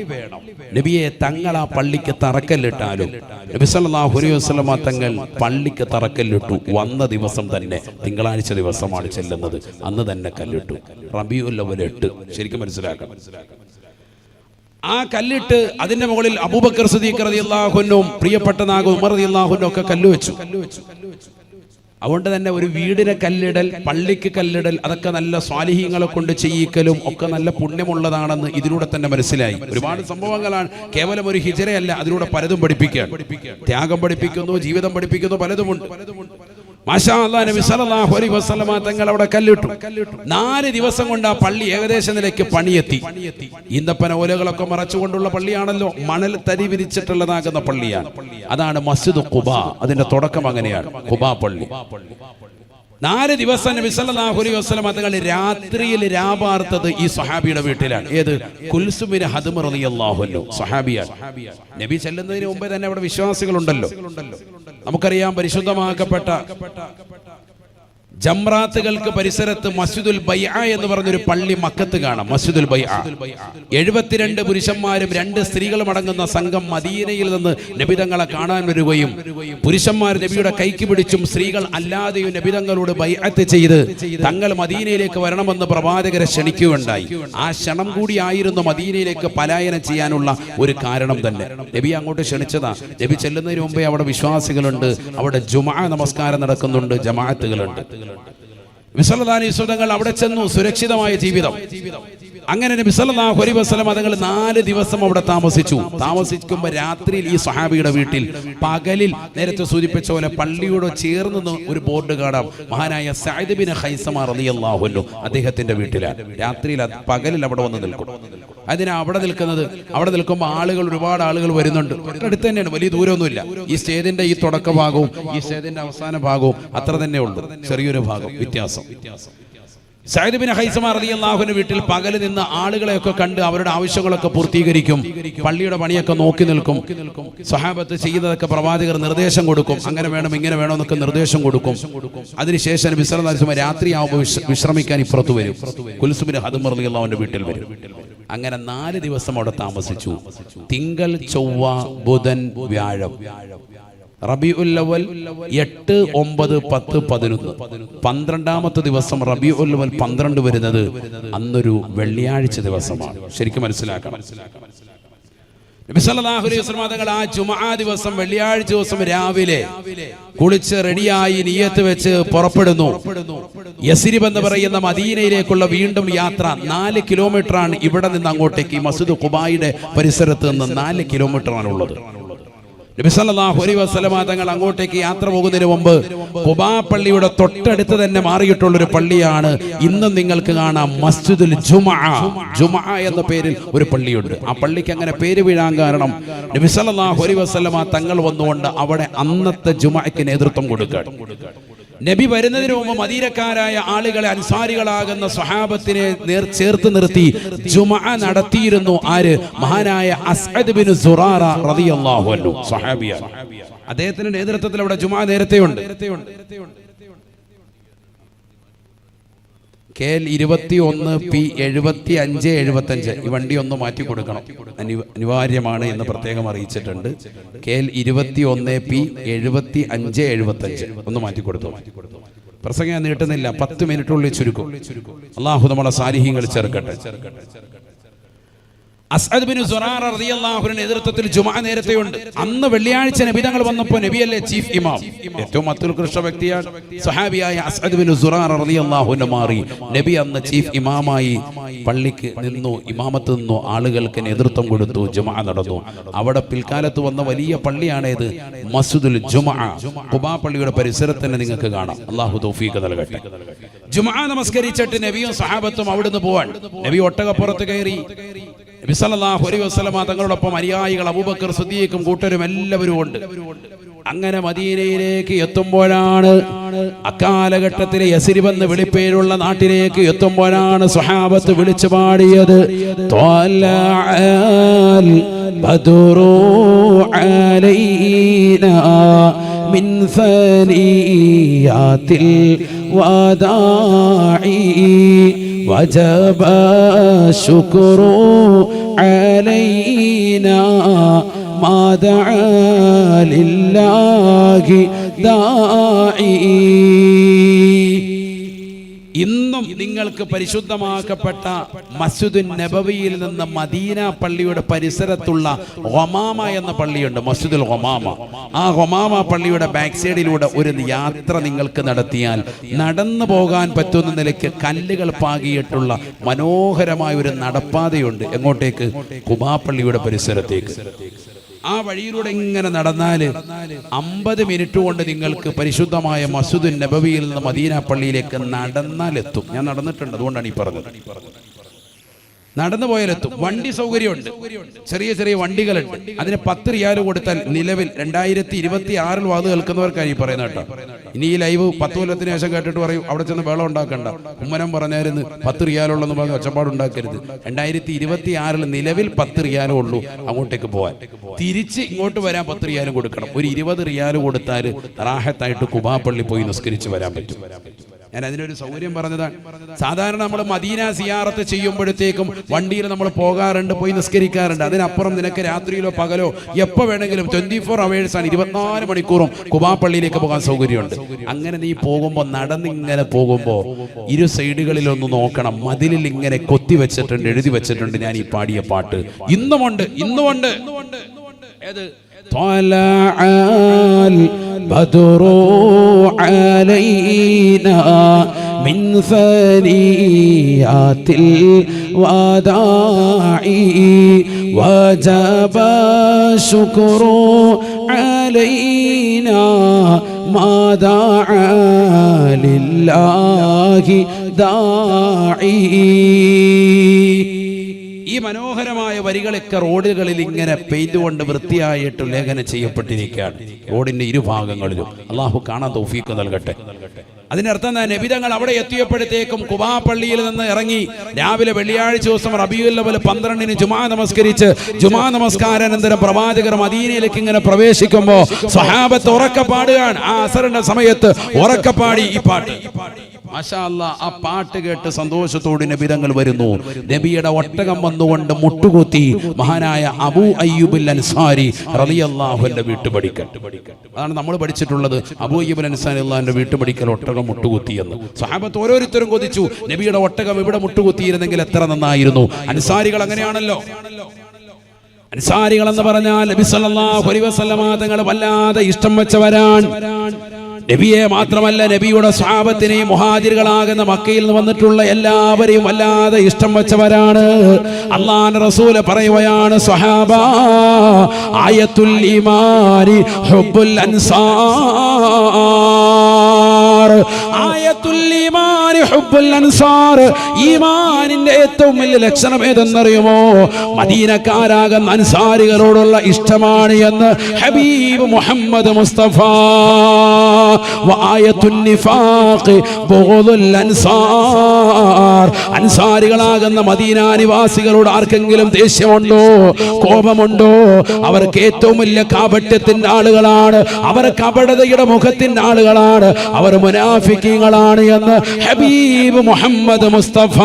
നബിയെ, തങ്ങൾ ആ പള്ളിക്ക് തറക്കല്ലിട്ടാലും. നബി സല്ലല്ലാഹു അലൈഹി വസല്ലമ തങ്ങൾ പള്ളിക്ക് തറക്കല്ലിട്ടു. വന്ന ദിവസം തന്നെ, തിങ്കളാഴ്ച ദിവസമാണ് ചെല്ലുന്നത്, അന്ന് തന്നെ കല്ലിട്ടു. റബീഉൽ അവ്വൽ 8. ശരിക്കും മനസ്സിലാക്കണം. ആ കല്ലിട്ട് അതിന്റെ മുകളിൽ അബൂബക്കർ സിദ്ദീഖ് റളിയല്ലാഹു അൻഹുവും പ്രിയപ്പെട്ടനാകും ഉമർ റളിയല്ലാഹു അൻഹു ഒക്കെ കല്ലുവെച്ചു. അതുകൊണ്ട് തന്നെ ഒരു വീടിനെ കല്ലിടൽ, പള്ളിക്ക് കല്ലിടൽ, അതൊക്കെ നല്ല സ്വാലിഹീങ്ങളെ കൊണ്ട് ചെയ്യിക്കലും ഒക്കെ നല്ല പുണ്യമുള്ളതാണെന്ന് ഇതിലൂടെ തന്നെ മനസ്സിലായി. ഒരുപാട് സംഭവങ്ങളാണ്, കേവലം ഒരു ഹിജറയല്ല, അതിലൂടെ പലതും പഠിപ്പിക്കാൻ. ത്യാഗം പഠിപ്പിക്കുന്നു, ജീവിതം പഠിപ്പിക്കുന്നു, പലതുമുണ്ട്. മാഷാ അല്ലാഹ്, നബി സല്ലല്ലാഹു അലൈഹി വസല്ലമ തങ്ങൾ അവിടെ കല്ലിട്ടു. 4 ദിവസം കൊണ്ട് ആ പള്ളി ഏകദേശ നിലയ്ക്ക് പണിയെത്തി. ഈന്തപ്പന ഓലകളൊക്കെ മറച്ചുകൊണ്ടുള്ള പള്ളിയാണല്ലോ, മണൽ തരി വിരിച്ചിട്ടുള്ളതാകുന്ന പള്ളിയാണ്. അതാണ് മസ്ജിദ് ഖുബാ. അതിന്റെ തുടക്കം അങ്ങനെയാണ്, ഖുബാ പള്ളി. 4 ദിവസം നബി സല്ലല്ലാഹു അലൈഹി വസല്ലം തങ്ങൾ രാത്രിയിൽ രാപാർത്തത് ഈ സ്വഹാബിയുടെ വീട്ടിലാണ്. ഏത്? കുൽസും ബിൻ ഹദ്മ റളിയല്ലാഹു അൻഹു, സ്വഹാബിയാണ്. നബി ചെല്ലുന്നതിന് മുമ്പേ തന്നെ അവിടെ വിശ്വാസികളുണ്ടല്ലോ. നമുക്കറിയാം, പരിശുദ്ധമാക്കപ്പെട്ട ജംറാത്തുകൾക്ക് പരിസരത്ത് മസ്ജിദുൽ ബൈഅ എന്ന് പറഞ്ഞൊരു പള്ളി മക്കത്ത് കാണാം. മസ്ജിദുൽ ബൈഅ 72 പുരുഷന്മാരും 2 സ്ത്രീകളും അടങ്ങുന്ന സംഘം മദീനയിൽ നിന്ന് നബി തങ്ങളെ കാണാൻ വരികയും പുരുഷന്മാർ നബിയുടെ കൈക്ക് പിടിച്ചും സ്ത്രീകൾ അല്ലാതെയും നബി തങ്ങളോട് ബൈഅത്ത് ചെയ്ത് തങ്ങൾ മദീനയിലേക്ക് വരണമെന്ന് പ്രവാചകരെ ക്ഷണിക്കുകയുണ്ടായി. ആ ക്ഷണം കൂടിയായിരുന്നു മദീനയിലേക്ക് പലായനം ചെയ്യാനുള്ള ഒരു കാരണം തന്നെ. നബി അങ്ങോട്ട് ക്ഷണിച്ചതാ. നബി ചെല്ലുന്നതിന് മുമ്പേ അവിടെ വിശ്വാസികളുണ്ട്, അവിടെ ജുമുഅ നമസ്കാരം നടക്കുന്നുണ്ട്, ജമാഅത്തുകളുണ്ട്. നബി സല്ലല്ലാഹു അലൈഹി വസല്ലം അവിടെ ചെന്നു, സുരക്ഷിതമായ ജീവിതം. അങ്ങനെ നബി സല്ലല്ലാഹു അലൈഹി വസല്ലം തങ്ങൾ 4 ദിവസം അവിടെ താമസിക്കുമ്പോൾ രാത്രിയിൽ ഈ സ്വഹാബിയുടെ വീട്ടിൽ, പകലിൽ നേരത്തെ സൂചിപ്പിച്ച പോലെ പള്ളിയോട് ചേർന്ന് ഒരു ബോർഡ് കാണാം, മഹാനായ സഅദ് ബിൻ ഖൈസമ റളിയല്ലാഹു അൻഹു അദ്ദേഹത്തിന്റെ വീട്ടിലാണ്. രാത്രിയിൽ, പകലിൽ അവിടെ വന്ന് നിൽക്കും. അതിനാ അവിടെ നിൽക്കുന്നത്. അവിടെ നിൽക്കുമ്പോൾ ഒരുപാട് ആളുകൾ വരുന്നുണ്ട്. അടുത്ത് തന്നെയാണ്, വലിയ ദൂരമൊന്നുമില്ല. ഈ സ്റ്റേജിന്റെ ഈ തുടക്ക ഭാഗവും ഈ സ്റ്റേജിന്റെ അവസാന ഭാഗവും അത്ര തന്നെ ഉള്ളൂ, ചെറിയൊരു ഭാഗം വ്യത്യാസം. സഅദ് ബിൻ ഖൈസമ റളിയല്ലാഹു അൻഹു വീട്ടിൽ പകല് നിന്ന് ആളുകളെയൊക്കെ കണ്ട് അവരുടെ ആവശ്യങ്ങളൊക്കെ പൂർത്തീകരിക്കും. പള്ളിയുടെ പണിയൊക്കെ നോക്കി നിൽക്കും. സ്വഹാബത്ത് ചെയ്യുന്നതൊക്കെ പ്രവാചകർ നിർദ്ദേശം കൊടുക്കും. അങ്ങനെ വേണം, ഇങ്ങനെ വേണം എന്നൊക്കെ നിർദ്ദേശം കൊടുക്കും. അതിനുശേഷം നബി സല്ലല്ലാഹു അലൈഹി വസല്ലം രാത്രിയാവുമ്പോൾ വിശ്രമിക്കാൻ ഇപ്പുറത്ത് വരും. കുൽസും ബിൻ ഹദ്മ റളിയല്ലാഹു അൻഹു വീട്ടിൽ വരും. അങ്ങനെ 4 ദിവസം അവിടെ താമസിച്ചു. തിങ്കൾ, ചൊവ്വ, ബുധൻ, വ്യാഴം, റബീഉൽ അവ്വൽ 8, 9, 10, 11. 12ാമത്തെ ദിവസം റബീഉൽ അവ്വൽ 12 വരുന്നത് അന്നൊരു വെള്ളിയാഴ്ച ദിവസമാണ്. ശരിക്കും മനസ്സിലാക്കണം. നബി സല്ലല്ലാഹു അലൈഹി വസല്ലം തങ്ങൾ ആ ജുമുഅ ദിവസം, വെള്ളിയാഴ്ച ദിവസം രാവിലെ കുളിച്ച് റെഡിയായി നിയ്യത്ത് വെച്ച് പുറപ്പെടുന്നു. യസ്രിബ് എന്ന് പറയുന്ന മദീനയിലേക്കുള്ള വീണ്ടും യാത്ര 4 കിലോമീറ്ററാണ്. ഇവിടെ നിന്ന് അങ്ങോട്ടേക്ക് മസ്ജിദ് ഖുബായുടെ പരിസരത്ത് നിന്ന് 4 കിലോമീറ്ററാണ് ഉള്ളത്. നബി സല്ലല്ലാഹു അലൈഹി വസല്ലം തങ്ങൾ അങ്ങോട്ടേക്ക് യാത്ര പോകുന്നതിന് മുമ്പ് ഖുബാ പള്ളിയുടെ തൊട്ടടുത്ത് തന്നെ മാറിയിട്ടുള്ളൊരു പള്ളിയാണ് ഇന്നും നിങ്ങൾക്ക് കാണാം, മസ്ജിദുൽ ജുമുഅ. ജുമുഅ എന്ന പേരിൽ ഒരു പള്ളിയുണ്ട്. ആ പള്ളിക്ക് അങ്ങനെ പേര് വീഴാൻ കാരണം നബി സല്ലല്ലാഹു അലൈഹി വസല്ലം തങ്ങൾ വന്നുകൊണ്ട് അവിടെ അന്നത്തെ ജുമുഅയ്ക്ക് നേതൃത്വം കൊടുക്കുകയാണ്. നബി വരുന്നതിന് മുമ്പ് മദീനക്കാരായ ആളുകളെ, അൻസാരികളാകുന്ന സ്വഹാബത്തിനെ ചേർത്ത് നിർത്തി ജുമുഅ നടത്തിയിരുന്നു. ആര്? മഹാനായ അസ്അദ് ബിൻ സുറാറ റളിയല്ലാഹു അൻഹു, സ്വഹാബിയാണ്. അദ്ദേഹത്തിന്റെ നേതൃത്വത്തിൽ അവിടെ ജുമുഅ നേരത്തെയുണ്ട്. KL 21 P 75 75. ഈ വണ്ടി ഒന്ന് മാറ്റി കൊടുക്കണം, അനിവാര്യമാണ് എന്ന് പ്രത്യേകം അറിയിച്ചിട്ടുണ്ട്. KL 21 P 75 75 ഒന്ന് മാറ്റി കൊടുത്തു. പ്രസംഗം നീട്ടുന്നില്ല, 10 മിനിറ്റുള്ളിൽ ചുരുക്കും. അല്ലാഹു നമ്മളെ സാലിഹീങ്ങൾ ചേർക്കട്ടെ. അസ്അദ് ബിൻ സുറാറ റളിയല്ലാഹു അൻഹു നേതൃത്വത്തിൽ ജുമുഅ നേരത്തെയുണ്ട്. അന്ന് വെള്ളിയാഴ്ച നബി തങ്ങൾ വന്നപ്പോൾ നബിയല്ലേ ചീഫ് ഇമാം, ഏറ്റവും അത്യുത്കൃഷ്ട വ്യക്തിയാണ് സ്വഹാബിയായ അസ്അദ് ബിൻ സുറാറ റളിയല്ലാഹു അൻഹു മാറി. നബി അന്ന് ചീഫ് ഇമാമായി പള്ളിക്ക് നിന്നു, ഇമാമത്ത് നിന്നു, ആളുകൾക്ക് നേതൃത്വം കൊടുത്തു, ജുമുഅ നടന്നു. അവിടെ പിൽക്കാലത്ത് വന്ന വലിയ പള്ളിയാണേത്, മസ്ജിദുൽ ജുമുഅ. ഖുബാ പള്ളിയുടെ പരിസരത്ത് തന്നെ നിങ്ങൾക്ക് കാണാം. അല്ലാഹു തൗഫീഖ് നൽകട്ടെ. ജുമുഅ നമസ്കരിച്ചിട്ട് നബിയും സ്വഹാബത്തും അവിടുന്ന് പോവാൻ. നബി ഒട്ടകപ്പുറത്ത് കയറി. നബി സല്ലല്ലാഹു അലൈഹി വസല്ലം തങ്ങളോടൊപ്പം അനുയായികൾ അബൂബക്കർ സിദ്ദീഖും കൂട്ടരും എല്ലാവരും ഉണ്ട്. അങ്ങനെ മദീനയിലേക്ക് എത്തുമ്പോഴാണ്, അക്കാലഘട്ടത്തിലെ യസ്രിബ് എന്ന് വിളിപ്പേരുള്ള നാട്ടിലേക്ക് എത്തുമ്പോഴാണ് സ്വഹാബത്ത് വിളിച്ചു പാടിയത് ത്വലഅൽ ബദ്റു അലൈനാ മിൻ സനിയാത്തിൽ വദാഇ വജബ ശുക്രു അലൈനാ മാ ദഅ ലില്ലാഹി ദാഇ. ഇന്നും നിങ്ങൾക്ക് പരിശുദ്ധമാക്കപ്പെട്ട മസ്ജിദുൻ നബവിയിൽ നിന്ന് മദീന പള്ളിയുടെ പരിസരത്തുള്ള ഗമാമ എന്ന പള്ളിയുണ്ട്, മസ്ജിദുൽ ഗമാമ. ആ ഗമാമ പള്ളിയുടെ ബാക്ക് സൈഡിലൂടെ ഒരു യാത്ര നിങ്ങൾക്ക് നടത്തിയാൽ നടന്നു പോകാൻ പറ്റുന്ന നിലയ്ക്ക് കല്ലുകൾ പാകിയിട്ടുള്ള മനോഹരമായ ഒരു നടപ്പാതയുണ്ട്. എങ്ങോട്ടേക്ക്? ഖുബാ പള്ളിയുടെ പരിസരത്തേക്ക്. ആ വഴിയിലൂടെ ഇങ്ങനെ നടന്നാൽ 50 മിനിറ്റ് കൊണ്ട് നിങ്ങൾക്ക് പരിശുദ്ധമായ മസ്ജിദുൻ നബവിയിൽ നിന്ന് മദീന പള്ളിയിലേക്ക് നടന്നാലെത്തും. ഞാൻ നടന്നിട്ടുണ്ട്, അതുകൊണ്ടാണ് ഈ പറഞ്ഞത്. നടന്നു പോയാലെത്തും. വണ്ടി സൗകര്യമുണ്ട്, ചെറിയ ചെറിയ വണ്ടികളുണ്ട്. അതിന് 10 റിയാൽ കൊടുത്താൽ നിലവിൽ 2026 വാത് കേൾക്കുന്നവർക്കായി പറയുന്നത് കേട്ടോ. ഇനി ഈ ലൈവ് 10 കൊല്ലത്തിന് ശേഷം കേട്ടിട്ട് പറയും അവിടെ ചെന്ന് വെള്ളം ഉണ്ടാക്കണ്ട, ഉമ്മനം പറഞ്ഞായിരുന്നു 10 റിയാലുള്ളെന്ന് പറഞ്ഞ് ഒച്ചപ്പാടുണ്ടാക്കരുത്. 2026 നിലവിൽ 10 റിയാലേ ഉള്ളൂ അങ്ങോട്ടേക്ക് പോകാൻ. തിരിച്ച് ഇങ്ങോട്ട് വരാൻ 10 റിയാലും കൊടുക്കണം. ഒരു 20 റിയാൽ കൊടുത്താൽ റാഹത്തായിട്ട് ഖുബാ പള്ളി പോയി നിസ്കരിച്ച് വരാൻ പറ്റും. ഞാൻ അതിനൊരു സൗകര്യം പറഞ്ഞതാണ്. സാധാരണ നമ്മൾ മദീന സിയാറത്ത് ചെയ്യുമ്പോഴത്തേക്കും വണ്ടിയിൽ നമ്മൾ പോകാറുണ്ട്, പോയി നിസ്കരിക്കാറുണ്ട്. അതിനപ്പുറം നിനക്ക് രാത്രിയിലോ പകലോ എപ്പോൾ വേണമെങ്കിലും 24 hours ആണ്, 24 മണിക്കൂറും ഖുബാ പള്ളിയിലേക്ക് പോകാൻ സൗകര്യമുണ്ട്. അങ്ങനെ നീ പോകുമ്പോൾ, നടന്നിങ്ങനെ പോകുമ്പോൾ ഇരു സൈഡുകളിലൊന്ന് നോക്കണം. മതിലിൽ ഇങ്ങനെ കൊത്തി വെച്ചിട്ടുണ്ട്, എഴുതി വെച്ചിട്ടുണ്ട് ഞാൻ ഈ പാടിയ പാട്ട്. ഇന്നുമുണ്ട്. ഏത്? طلع البدر علينا من ثنيات الوداع وجب الشكر علينا ما دعا لله داعي. ഈ മനോഹരമായ വരികളൊക്കെ റോഡുകളിൽ ഇങ്ങനെ പെയിന്റ് കൊണ്ട് വൃത്തിയായിട്ട് ലേഖനം ചെയ്യപ്പെട്ടിരിക്കുകയാണ്, റോഡിന്റെ ഇരുഭാഗങ്ങളിലും. അള്ളാഹു കാണാൻ തൗഫീഖ് നൽകട്ടെ. അതിനർത്ഥം നബിതങ്ങൾ അവിടെ എത്തിയപ്പോഴത്തേക്കും ഖുബാ പള്ളിയിൽ നിന്ന് ഇറങ്ങി രാവിലെ വെള്ളിയാഴ്ച ദിവസം റബീഉൽ അവ്വൽ 12-ന് ജുമാ നമസ്കരിച്ച് ജുമാ നമസ്കാരാനന്തരം പ്രവാചകർ മദീനയിലേക്ക് ഇങ്ങനെ പ്രവേശിക്കുമ്പോൾ സ്വഹാബത്ത് ഉറക്കെ പാടുകയാണ്. ആ അസറിന്റെ സമയത്ത് ഉറക്കെ പാടി ഈ പാട്ട്. മാഷാ അല്ലാഹ്, ആ പാട്ട് കേട്ട് സന്തോഷത്തോടെ നബിതങ്ങൾ വരുന്നു. നബിയുടെ ഒട്ടകം വന്നുകൊണ്ട് മുട്ടുകുത്തി മഹാനായ അബൂ അയ്യൂബുൽ അൻസാരി റളിയല്ലാഹു അൻഹു വീട്ടുപടിക്കൽ. അതാണ് നമ്മൾ പഠിച്ചിട്ടുള്ളത്. അബൂ അയ്യൂബുൽ അൻസാരി അള്ളാഹുവിന്റെ വീട്ടുപടിക്കൽ ഒട്ടകം മുട്ടുകുത്തി എന്ന്. സ്വഹാബത്ത് ഓരോരുത്തരും കൊതിച്ചു, നബിയുടെ ഒട്ടകം ഇവിടെ മുട്ടുകുത്തിയിരുന്നെങ്കിൽ എത്ര നന്നായിരുന്നു. അൻസാരികൾ അങ്ങനെയാണല്ലോ. അൻസാരികൾ എന്ന് പറഞ്ഞാൽ നബി സല്ലല്ലാഹു അലൈഹി വസല്ലമ തങ്ങൾ വല്ലാതെ ഇഷ്ടം വെച്ചവരാണ്. നബിയെ മാത്രമല്ല, നബിയുടെ സ്വഹാബത്തിനെയും മുഹാജിറുകളാകുന്ന മക്കയിൽ നിന്ന് വന്നിട്ടുള്ള എല്ലാവരെയും വല്ലാതെ ഇഷ്ടം വെച്ചവരാണ്. അല്ലാഹുവിന്റെ റസൂൽ പറയുകയാണ്, സ്വഹാബ ആയത്തുൽ ഈമാനി ഹുബ്ബുൽ അൻസാർ. ആയത്തുൽ ഈമാനി ഹുബ്ബുൽ അൻസാർ. ഈമാനിന്റെ ഏറ്റവും വലിയ ലക്ഷണം ഏതെന്നറിയുമോ? മദീനക്കാരാകുന്ന അൻസാരികളോടുള്ള ഇഷ്ടമാണ് എന്ന് ഹബീബ് മുഹമ്മദ് മുസ്തഫ. അൻസാരികളാകുന്ന മദീന നിവാസികളോട് ആർക്കെങ്കിലും ദേഷ്യമുണ്ടോ, കോപമുണ്ടോ? അവർക്ക് ഏറ്റവും വലിയ കാപട്യത്തിന്റെ ആളുകളാണ്, അവർ കപടതയുടെ മുഖത്തിന്റെ ആളുകളാണ്, അവർ മുനാഫിക്കീങ്ങളാണ് എന്ന് ഹബീബ് മുഹമ്മദ് മുസ്തഫ.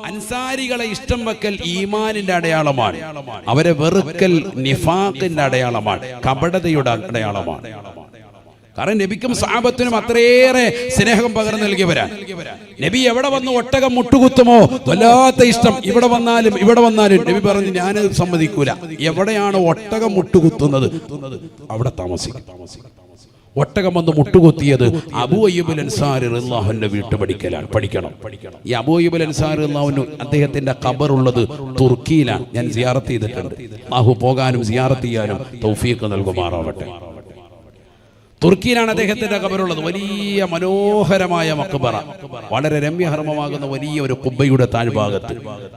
അൻസാരികളെ ഇഷ്ടം വെക്കൽ ഈമാനിന്റെ അടയാളമാണ്, അവരെ വെറുക്കൽ നിഫാഖിന്റെ അടയാളമാണ്, കപടതയുടെ അടയാളമാണ്. കാരണം നബിക്കും സഹാബത്തിനും അത്രയേറെ സ്നേഹം പകർന്നു നൽകിയവരാണ്. നബി എവിടെ വന്ന് ഒട്ടകം മുട്ടുകുത്തുമോ വല്ലാത്ത ഇഷ്ടം. ഇവിടെ വന്നാലും നബി പറഞ്ഞു, ഞാൻ സമ്മതിക്കൂല. എവിടെയാണ് ഒട്ടകം മുട്ടുകുത്തുന്നത് അവിടെ താമസിക്കും. ഒട്ടകം വന്ന് മുട്ടുകുത്തിയത് അബൂ അയ്യൂബുൽ അൻസാരി റളിയല്ലാഹുവിന്റെ വീട്ടുപടിക്കലാണ്. പഠിക്കണം. ഈ അബൂ അയ്യൂബുൽ അൻസാരി റളിയല്ലാഹു അദ്ദേഹത്തിന്റെ ഖബർ ഉള്ളത് തുർക്കിയിലാണ്. ഞാൻ സിയാറത്ത് ചെയ്തിട്ടുണ്ട്. അല്ലാഹു പോകാനും സിയാറത്ത് ചെയ്യാനും തൗഫീഖ് നൽകുമാറാവട്ടെ. തുർക്കിയിലാണ് അദ്ദേഹത്തിന്റെ ഖബറുള്ളത്. വലിയ മനോഹരമായ മഖ്ബറ, വളരെ രമ്യഹർമ്മമാകുന്ന വലിയ ഒരു കുബ്ബയുടെ താഴ്ഭാഗത്ത്.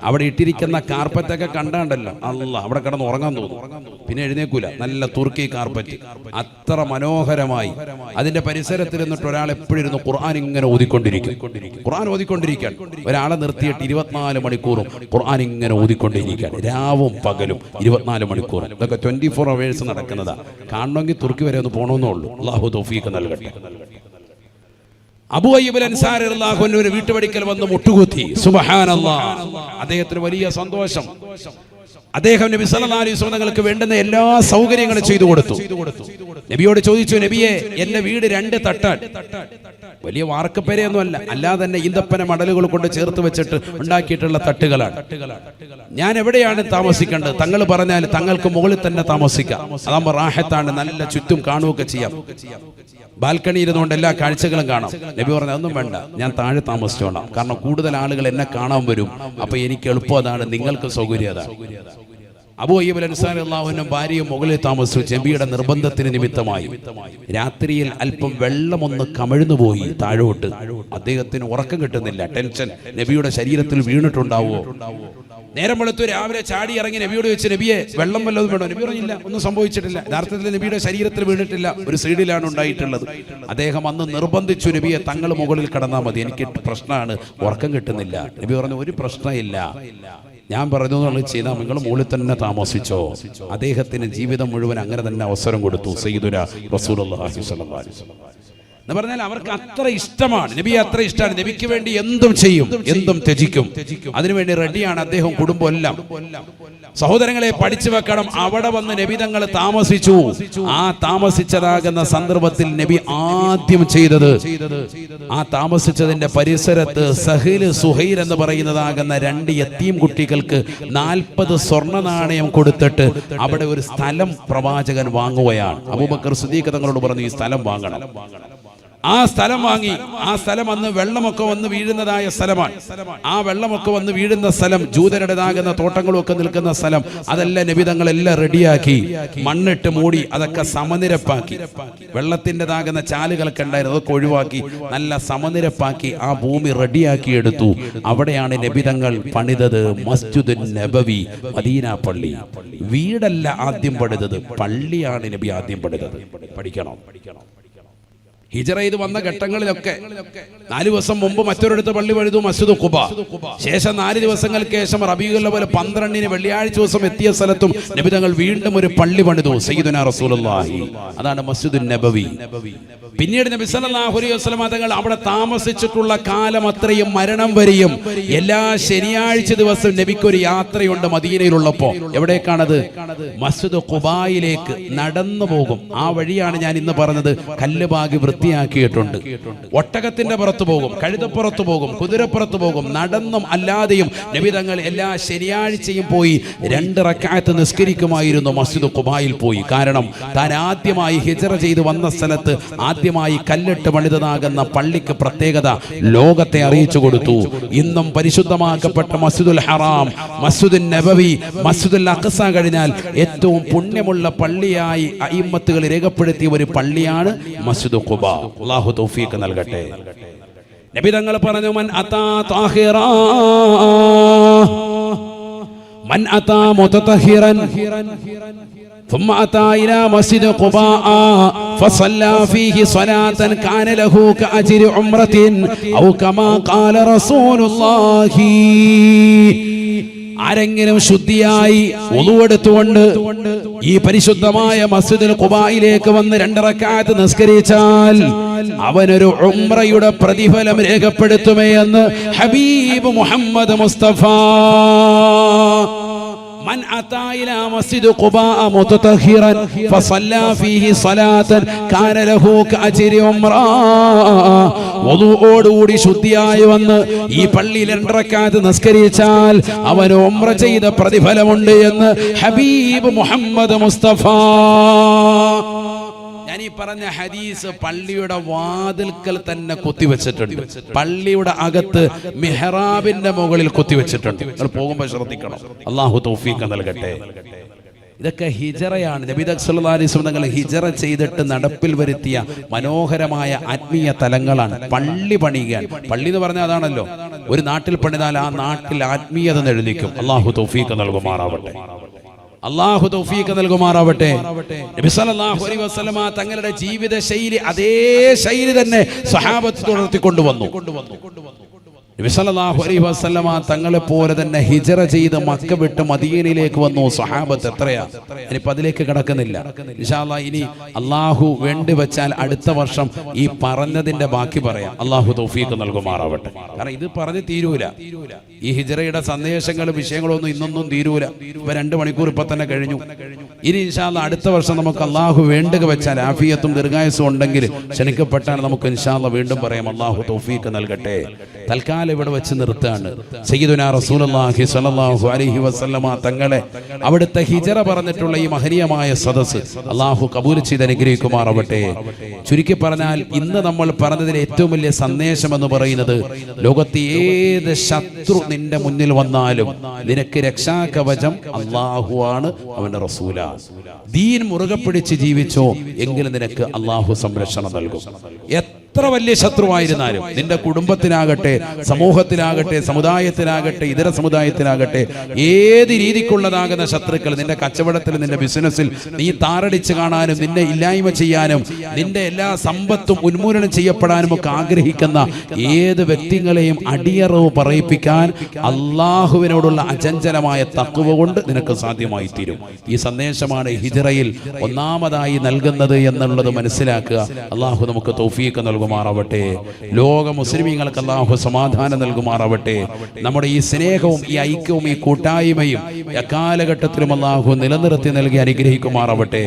അവിടെ ഇട്ടിരിക്കുന്ന കാർപ്പറ്റൊക്കെ കണ്ടാണ്ടല്ലോ അല്ലാഹ്, അവിടെ കിടന്ന് ഉറങ്ങാൻ തോന്നും, പിന്നെ എഴുന്നേക്കൂല. നല്ല തുർക്കി കാർപ്പറ്റ്, അത്ര മനോഹരമായി. അതിന്റെ പരിസരത്തിൽ നിന്നിട്ട് ഒരാൾ എപ്പോഴും ഇരുന്ന് ഖുർആൻ ഇങ്ങനെ ഓതിക്കൊണ്ടിരിക്കും. ഖുർആൻ ഓതിക്കൊണ്ടിരിക്കാൻ ഒരാളെ നിർത്തിയിട്ട് 24 മണിക്കൂറും ഖുർആൻ ഇങ്ങനെ ഓതിക്കൊണ്ടിരിക്കാൻ, രാവും പകലും 24 മണിക്കൂറും. ഇതൊക്കെ 24 hours നടക്കുന്നതാ. കാണണമെങ്കിൽ തുർക്കി വരെ ഒന്ന് പോകണമെന്നേ ഉള്ളൂ. അല്ലാഹു തൗഫീഖ് നൽകട്ടെ. അബൂ അയ്യൂബ് അൽ അൻസാരി റളിയല്ലാഹു അൻഹു ഒരു വീട്ടുപടിക്കൽ വന്ന് മുട്ടുകുത്തി. സുബ്ഹാനല്ലാഹ്, അദ്ദേഹത്തിന് വലിയ സന്തോഷം. അദ്ദേഹം നബി സല്ലല്ലാഹു അലൈഹി വസല്ലം തങ്ങൾക്ക് വേണ്ടുന്ന എല്ലാ സൗകര്യങ്ങളും ചെയ്തു കൊടുത്തു. നബിയോട് ചോദിച്ചു, നബിയെ, എന്റെ വീട് 2 തട്ടാണ്. വലിയ വാർക്കപ്പേരയൊന്നുമല്ല, അല്ലാതെ തന്നെ ഈന്തപ്പന മടലുകൾ കൊണ്ട് ചേർത്ത് വെച്ചിട്ട് ഉണ്ടാക്കിയിട്ടുള്ള തട്ടുകളാണ്. ഞാൻ എവിടെയാണ് താമസിക്കേണ്ടത്? തങ്ങൾ പറഞ്ഞാൽ തങ്ങൾക്ക് മുകളിൽ തന്നെ താമസിക്കാം. അതാകുമ്പോൾ റാഹത്താണ്, നല്ല ചുറ്റും കാണുകയൊക്കെ ചെയ്യാം. ബാൽക്കണി ഇരുന്നുകൊണ്ട് എല്ലാ കാഴ്ചകളും കാണാം. നബി പറഞ്ഞു, അതൊന്നും വേണ്ട, ഞാൻ താഴെ താമസിച്ചോളാം. കാരണം കൂടുതൽ ആളുകൾ എന്നെ കാണാൻ വരും. അപ്പൊ എനിക്ക് എളുപ്പം അതാണ്, നിങ്ങൾക്ക് സൗകര്യം അതാണ്. അബൂ അയ്യൂബ് അൽ അൻസാരി റളിയല്ലാഹു അൻഹു ഭാര്യയും മുകളിൽ താമസിച്ചു. നബിയുടെ നിർബന്ധത്തിന് നിമിത്തമായി രാത്രിയിൽ അല്പം വെള്ളമൊന്ന് കമിഴ്ന്നു പോയി താഴോട്ട്. അദ്ദേഹത്തിന് ഉറക്കം കിട്ടുന്നില്ല, ടെൻഷൻ. നബിയുടെ ശരീരത്തിൽ വീണിട്ടുണ്ടാവുമോ? നേരം വെളുത്തു രാവിലെ ചാടി ഇറങ്ങി നബിയോട് ചോദിച്ചു, നബിയെ, വെള്ളം വല്ലതും വേണോ? നബി പറഞ്ഞില്ല, ഒന്നും സംഭവിച്ചിട്ടില്ല. യഥാർത്ഥത്തിൽ നബിയുടെ ശരീരത്തിൽ വീണിട്ടില്ല, ഒരു സൈഡിലാണ് ഉണ്ടായിട്ടുള്ളത്. അദ്ദേഹം അന്ന് നിർബന്ധിച്ചു, നബിയെ, തങ്ങൾ മുകളിൽ കിടന്നാൽ മതി, എനിക്ക് പ്രശ്നമാണ്, ഉറക്കം കിട്ടുന്നില്ല. നബി പറഞ്ഞു, ഒരു പ്രശ്നമില്ല, ഞാൻ പറഞ്ഞു ചെയ്താൽ നിങ്ങൾ മുകളിൽ തന്നെ താമസിച്ചോ. അദ്ദേഹത്തിന് ജീവിതം മുഴുവൻ അങ്ങനെ തന്നെ അവസരം കൊടുത്തു സയ്യിദുനാ റസൂലുള്ളാഹി സ്വല്ലല്ലാഹു അലൈഹി വസല്ലം. എന്ന് പറഞ്ഞാൽ അവർക്ക് അത്ര ഇഷ്ടമാണ്, നബിയെ അത്ര ഇഷ്ടമാണ്. നബിക്ക് വേണ്ടി എന്തും ചെയ്യും, എന്തും ത്യജിക്കും, അതിനുവേണ്ടി റെഡിയാണ് അദ്ദേഹം, കുടുംബം എല്ലാം. സഹോദരങ്ങളെ, പഠിച്ചു വെക്കണം. അവിടെ വന്ന് നബി തങ്ങൾ താമസിച്ചു. ആ താമസിച്ചതാകുന്ന സന്ദർഭത്തിൽ നബി ആദ്യം ചെയ്തത്, ആ താമസിച്ചതിന്റെ പരിസരത്ത് സഹീൽ സുഹൈൽ എന്ന് പറയുന്നതാകുന്ന 2 യത്തീം കുട്ടികൾക്ക് 40 സ്വർണ്ണ നാണയം കൊടുത്തിട്ട് അവിടെ ഒരു സ്ഥലം പ്രവാചകൻ വാങ്ങുകയാണ്. അബൂബക്കർ സിദ്ദീഖ് തങ്ങളോട് പറഞ്ഞു, ഈ സ്ഥലം വാങ്ങണം. ആ സ്ഥലം വാങ്ങി. ആ സ്ഥലം അന്ന് വെള്ളമൊക്കെ വന്ന് വീഴുന്നതായ സ്ഥലമാണ്. ആ വെള്ളമൊക്കെ വന്ന് വീഴുന്ന സ്ഥലം, ജൂതരുടേതാകുന്ന തോട്ടങ്ങളൊക്കെ നിൽക്കുന്ന സ്ഥലം, അതെല്ലാം നബി തങ്ങളെല്ലാം റെഡിയാക്കി, മണ്ണിട്ട് മൂടി, അതൊക്കെ സമനിരപ്പാക്കി. വെള്ളത്തിൻ്റെതാകുന്ന ചാലുകളൊക്കെ ഉണ്ടായിരുന്നു, അതൊക്കെ ഒഴിവാക്കി നല്ല സമനിരപ്പാക്കി ആ ഭൂമി റെഡിയാക്കി എടുത്തു. അവിടെയാണ് നബി തങ്ങൾ പണിതത് മസ്ജിദുൻ നബവി, മദീന പള്ളി. വീടല്ല ആദ്യം പണിതത്, പള്ളിയാണ് നബി ആദ്യം പണിതത്. പഠിക്കണം. ഹിജറ ചെയ്ത് വന്ന ഘട്ടങ്ങളിലൊക്കെ 4 ദിവസം മുമ്പ് മറ്റൊരിടത്ത് പള്ളി പണിതു, മസ്ജിദ് ഖുബ. ശേഷം 4 ദിവസങ്ങൾക്ക് ശേഷം റബീഉൽ അവ്വൽ 12-ന് വെള്ളിയാഴ്ച ദിവസം എത്തിയ സ്ഥലത്തും നബി തങ്ങൾ വീണ്ടും ഒരു പള്ളി പണിതു, സയ്യിദുനാ റസൂലുള്ളാഹി. അതാണ് മസ്ജിദുൻ നബവി. പിന്നീട് നബി സല്ലല്ലാഹു അലൈഹി വസല്ലം തങ്ങൾ അവിടെ താമസിച്ചിട്ടുള്ള കാലം അത്രയും മരണം വരെയും എല്ലാ ശനിയാഴ്ച ദിവസം നബിക്കൊരു യാത്രയുണ്ട് മദീനയിലുള്ളപ്പോ. എവിടേക്കാണത്? മസ്ജിദ് ഖുബായിലേക്ക് നടന്നു പോകും. ആ വഴിയാണ് ഞാൻ ഇന്ന് പറഞ്ഞത്, കല്ലുപാകി വൃത്തിയാക്കിയിട്ടുണ്ട്. ഒട്ടകത്തിന്റെ പുറത്തു പോകും, കഴുതപ്പുറത്ത് പോകും, കുതിരപ്പുറത്ത് പോകും, നടന്നും അല്ലാതെയും നബി തങ്ങൾ എല്ലാ ശനിയാഴ്ചയും പോയി 2 റക്അത്ത് നിസ്കരിക്കുമായിരുന്നു മസ്ജിദ് ഖുബായിൽ പോയി. കാരണം താൻ ആദ്യമായി ഹിജറ ചെയ്ത് വന്ന സ്ഥലത്ത് ആദ്യമായി കല്ലിട്ട് പണിതതാകുന്ന പള്ളിക്ക് പ്രത്യേകത ലോകത്തെ അറിയിച്ചു കൊടുത്തു. ഇന്നും പരിശുദ്ധമാക്കപ്പെട്ട മസ്ജിദുൽ ഹറാം, മസ്ജിദുൻ നബവി, മസ്ജിദുൽ അഖ്സ കഴിഞ്ഞാൽ ഏറ്റവും പുണ്യമുള്ള പള്ളിയായി അയിമ്മത്തുകൾ രേഖപ്പെടുത്തിയ ഒരു പള്ളിയാണ് മസ്ജിദ് ഖുബ. അല്ലാഹു തൗഫീഖ് നൽകട്ടെ. നബി തങ്ങൾ പറഞ്ഞു, മൻ അതാ താഹിറാ മൻ അതാ മുതതഹിറൻ ثم أتى إلى مسجد قباء فصلى فيه صلاة كان له كأجر عمرة أو كما قال رسول الله. ആരെങ്കിലും ശുദ്ധിയായി ഉളുവെടുത്തുകൊണ്ട് ഈ പരിശുദ്ധമായ മസ്ജിദുൽ ഖുബായിലേക്ക് വന്ന് 2 റക്അത്ത് നിസ്കരിച്ചാൽ അവനൊരു ഉംറയുടെ പ്രതിഫലം രേഖപ്പെടുത്തുമേ എന്ന് ഹബീബ് മുഹമ്മദ് മുസ്തഫ. من أتى إلى مسجد قباء متطهرا فصلى فيه صلاة كان له كأجر عمرة. വദൂഓടുകൂടി ശുദ്ധിയായി വന്ന് ഈ പള്ളിയിൽ 2 റക്അത്ത് നിസ്കരിച്ചാൽ അവന് ഉംറ ചെയ്ത പ്രതിഫലമുണ്ട് എന്ന് ഹബീബ് മുഹമ്മദ് മുസ്തഫ. ഞാൻ ഈ പറഞ്ഞ ഹദീസ് പള്ളിയുടെ വാതിൽക്കൽ തന്നെ കുത്തിവെച്ചിട്ടുണ്ട്. പള്ളിയുടെ അകത്ത് മിഹ്റാബിന്റെ മുകളിൽ കുത്തിവെച്ചിട്ടുണ്ട്. നിങ്ങൾ പോകുമ്പോൾ ശ്രദ്ധിക്കണം. അല്ലാഹു തൗഫീഖ് നൽകട്ടെ. ഇതൊക്കെ ഹിജറയാണ്. നബി സല്ലല്ലാഹു അലൈഹി വസല്ലം തങ്ങൾ ഹിജറ ചെയ്തിട്ട് നടപ്പിൽ വരുത്തിയ മനോഹരമായ ആത്മീയ തലങ്ങളാണ്. പള്ളി പണിയുകയാണ്. പള്ളി എന്ന് പറഞ്ഞാൽ അതാണല്ലോ, ഒരു നാട്ടിൽ പണിതാൽ ആ നാട്ടിൽ ആത്മീയത നെഴുതിക്കും. അള്ളാഹു തൗഫീഖ് നൽകുമാറാവട്ടെ. അള്ളാഹു തൗഫീഖ് നൽകുമാറാവട്ടെ. നബി സല്ലല്ലാഹു അലൈഹി വസല്ലം തങ്ങളുടെ ജീവിത ശൈലി അതേ ശൈലി തന്നെ സ്വഹാബത്ത് തുടർത്തിക്കൊണ്ടുവന്നു. നബി സല്ലല്ലാഹു അലൈഹി വസല്ലം തങ്ങളെ പോലെ തന്നെ ഹിജറ ചെയ്ത് മക്ക വിട്ട് മദീനയിലേക്ക് വന്നു സ്വഹാബത്ത്. എത്രയാ? ഇനിയിപ്പോൾ അതിലേക്ക് കിടക്കുന്നില്ല. ഇൻഷാ അല്ലാഹ് ഇനി അള്ളാഹു വേണ്ടി വെച്ചാൽ അടുത്ത വർഷം ഈ പറഞ്ഞതിന്റെ ബാക്കി പറയാം. അള്ളാഹു തൗഫീഖ് നൽകുമാറാവട്ടെ. കാരണം ഇത് പറഞ്ഞ് തീരൂല. ഈ ഹിജറയുടെ സന്ദേശങ്ങളും വിഷയങ്ങളൊന്നും ഇന്നൊന്നും തീരൂല. ഇപ്പൊ 2 മണിക്കൂർ ഇപ്പൊ തന്നെ കഴിഞ്ഞു. ഇനി ഇൻഷാ അല്ലാഹ് അടുത്ത വർഷം നമുക്ക് അള്ളാഹു വേണ്ടുക വെച്ചാൽ ആഫിയത്തും ദീർഘായുസ്സും ഉണ്ടെങ്കിൽ ക്ഷണിക്കപ്പെട്ടാൽ നമുക്ക് ഇൻഷാ അല്ലാഹ് വീണ്ടും പറയാം. അള്ളാഹു തൗഫീഖ് നൽകട്ടെ. തൽക്കാലം ഇവിടെ വെച്ച് നിർത്താണ്. സയ്യിദുനാ റസൂലുള്ളാഹി സ്വല്ലല്ലാഹു അലൈഹി വസല്ലമ തങ്ങളെ അവിടുത്തെ ഹിജറ പറഞ്ഞിട്ടുള്ള ഈ മഹനീയമായ സദസ്സ് അള്ളാഹു കബൂൽ ചെയ്ത് അനുഗ്രഹിക്കുമാറാവട്ടെ. ചുരുക്കി പറഞ്ഞാൽ ഇന്ന് നമ്മൾ പറഞ്ഞതിൽ ഏറ്റവും വലിയ സന്ദേശം എന്ന് പറയുന്നത്, ലോകത്തെ ഏത് ശത്രു നിന്റെ മുന്നിൽ വന്നാലും നിനക്ക് രക്ഷാകവചം അള്ളാഹു ആണ്, അവന്റെ റസൂലാണ്. ദീൻ മുറുകെ പിടിച്ച് ജീവിച്ചോ എങ്കിലും നിനക്ക് അള്ളാഹു സംരക്ഷണം നൽകും. എത്ര വലിയ ശത്രുവായിരുന്നാലും, നിന്റെ കുടുംബത്തിനാകട്ടെ, സമൂഹത്തിലാകട്ടെ, സമുദായത്തിലാകട്ടെ, ഇതര സമുദായത്തിലാകട്ടെ, ഏത് രീതിക്കുള്ളതാകുന്ന ശത്രുക്കൾ നിന്റെ കച്ചവടത്തിൽ, നിന്റെ ബിസിനസ്സിൽ നീ താറടിച്ച് കാണാനും നിന്നെ ഇല്ലായ്മ ചെയ്യാനും നിന്റെ എല്ലാ സമ്പത്തും ഉന്മൂലനം ചെയ്യപ്പെടാനും ഒക്കെ ആഗ്രഹിക്കുന്ന ഏത് വ്യക്തികളെയും അടിയറവ് പറയിപ്പിക്കാൻ അള്ളാഹുവിനോടുള്ള അചഞ്ചലമായ തഖ്വ കൊണ്ട് നിനക്ക് സാധ്യമായി തീരും. ഈ സന്ദേശമാണ് ഹിജറയിൽ ഒന്നാമതായി നൽകുന്നത് എന്നുള്ളത് മനസ്സിലാക്കുക. അള്ളാഹു നമുക്ക് തൗഫീഖ് നൽകുമാറാവട്ടെ. ലോക മുസ്ലിമീങ്ങൾക്ക് അള്ളാഹു സമാധാനം നൽകുമാറാവട്ടെ. നമ്മുടെ ഈ സ്നേഹവും ഈ ഐക്യവും ഈ കൂട്ടായ്മയും എക്കാലഘട്ടത്തിലും അള്ളാഹു നിലനിർത്തി നൽകി അനുഗ്രഹിക്കുമാറാവട്ടെ.